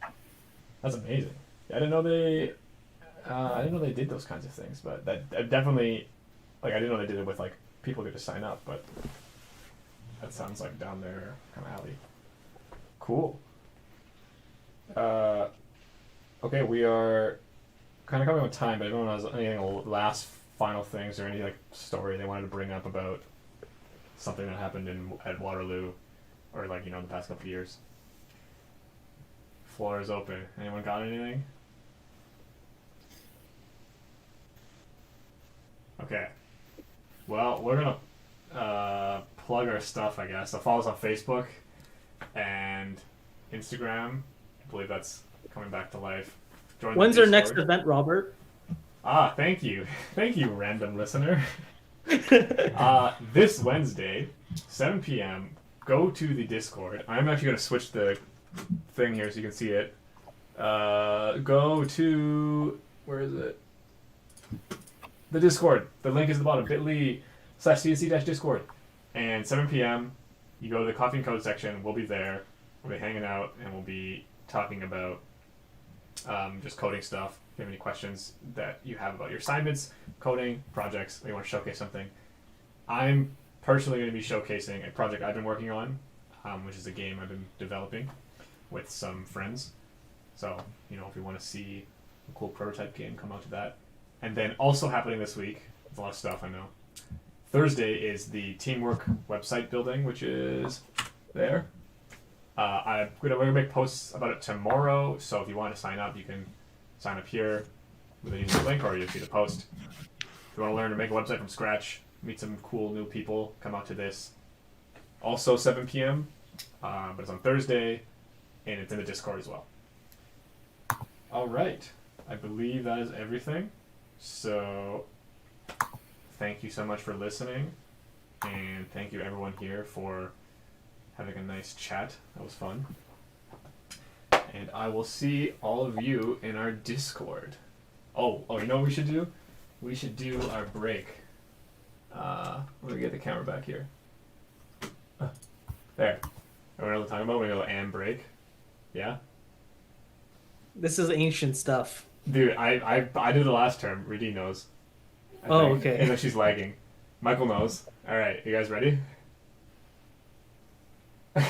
That's amazing. I didn't know they. I didn't know they did those kinds of things, but that definitely, like, I didn't know they did it with like people who just sign up, but that sounds like down their kind of alley. Cool. Okay, we are kind of coming with time, but if anyone has anything last final things or any like story they wanted to bring up about something that happened at Waterloo, or like in the past couple of years. Floor is open. Anyone got anything? Okay. Well, we're gonna plug our stuff, I guess. So follow us on Facebook and Instagram. I believe that's coming back to life. Join the When's our next Discord. event, Robert? Thank you, random listener. This Wednesday, 7 p.m. Go to the Discord. I'm actually gonna switch the thing here so you can see it. Go to, where is it? The Discord. The link is at the bottom. bit.ly/csc-discord. And 7 p.m. you go to the Coffee and Code section. We'll be there. We'll be hanging out and we'll be talking about just coding stuff. If you have any questions that you have about your assignments, coding, projects, or you want to showcase something. I'm personally going to be showcasing a project I've been working on, which is a game I've been developing with some friends. So, if you want to see a cool prototype game, come out to that. And then also happening this week, there's a lot of stuff, I know. Thursday is the Teamwork website building, which is there. We're going to make posts about it tomorrow, so if you want to sign up, you can sign up here with a link, or you see the post. If you want to learn to make a website from scratch, meet some cool new people, come out to this. Also 7 p.m., but it's on Thursday, and it's in the Discord as well. All right. I believe that is everything. So thank you so much for listening, and thank you everyone here for having a nice chat. That was fun. And I will see all of you in our Discord. Oh, you know what we should do? We should do our break. Let me get the camera back here. There. Everyone know what I'm talking about? We go and break. Yeah? This is ancient stuff. Dude, I did the last term. Reedy knows. I Oh, think. okay. And then she's lagging. Michael knows. All right, you guys ready?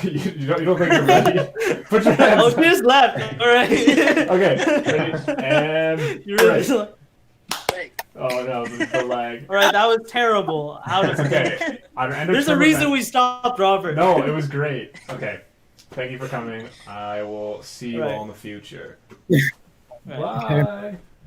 you don't think you're ready? Put your hands Oh, up. she just left. All right. Okay, ready? And You really right. Wait, Oh no, the lag. All right, that was terrible. Out of Okay. There's There's a reason we stopped Robert. No, it was great. Okay. Thank you for coming. I will see you Right. all in the future. Right. Bye.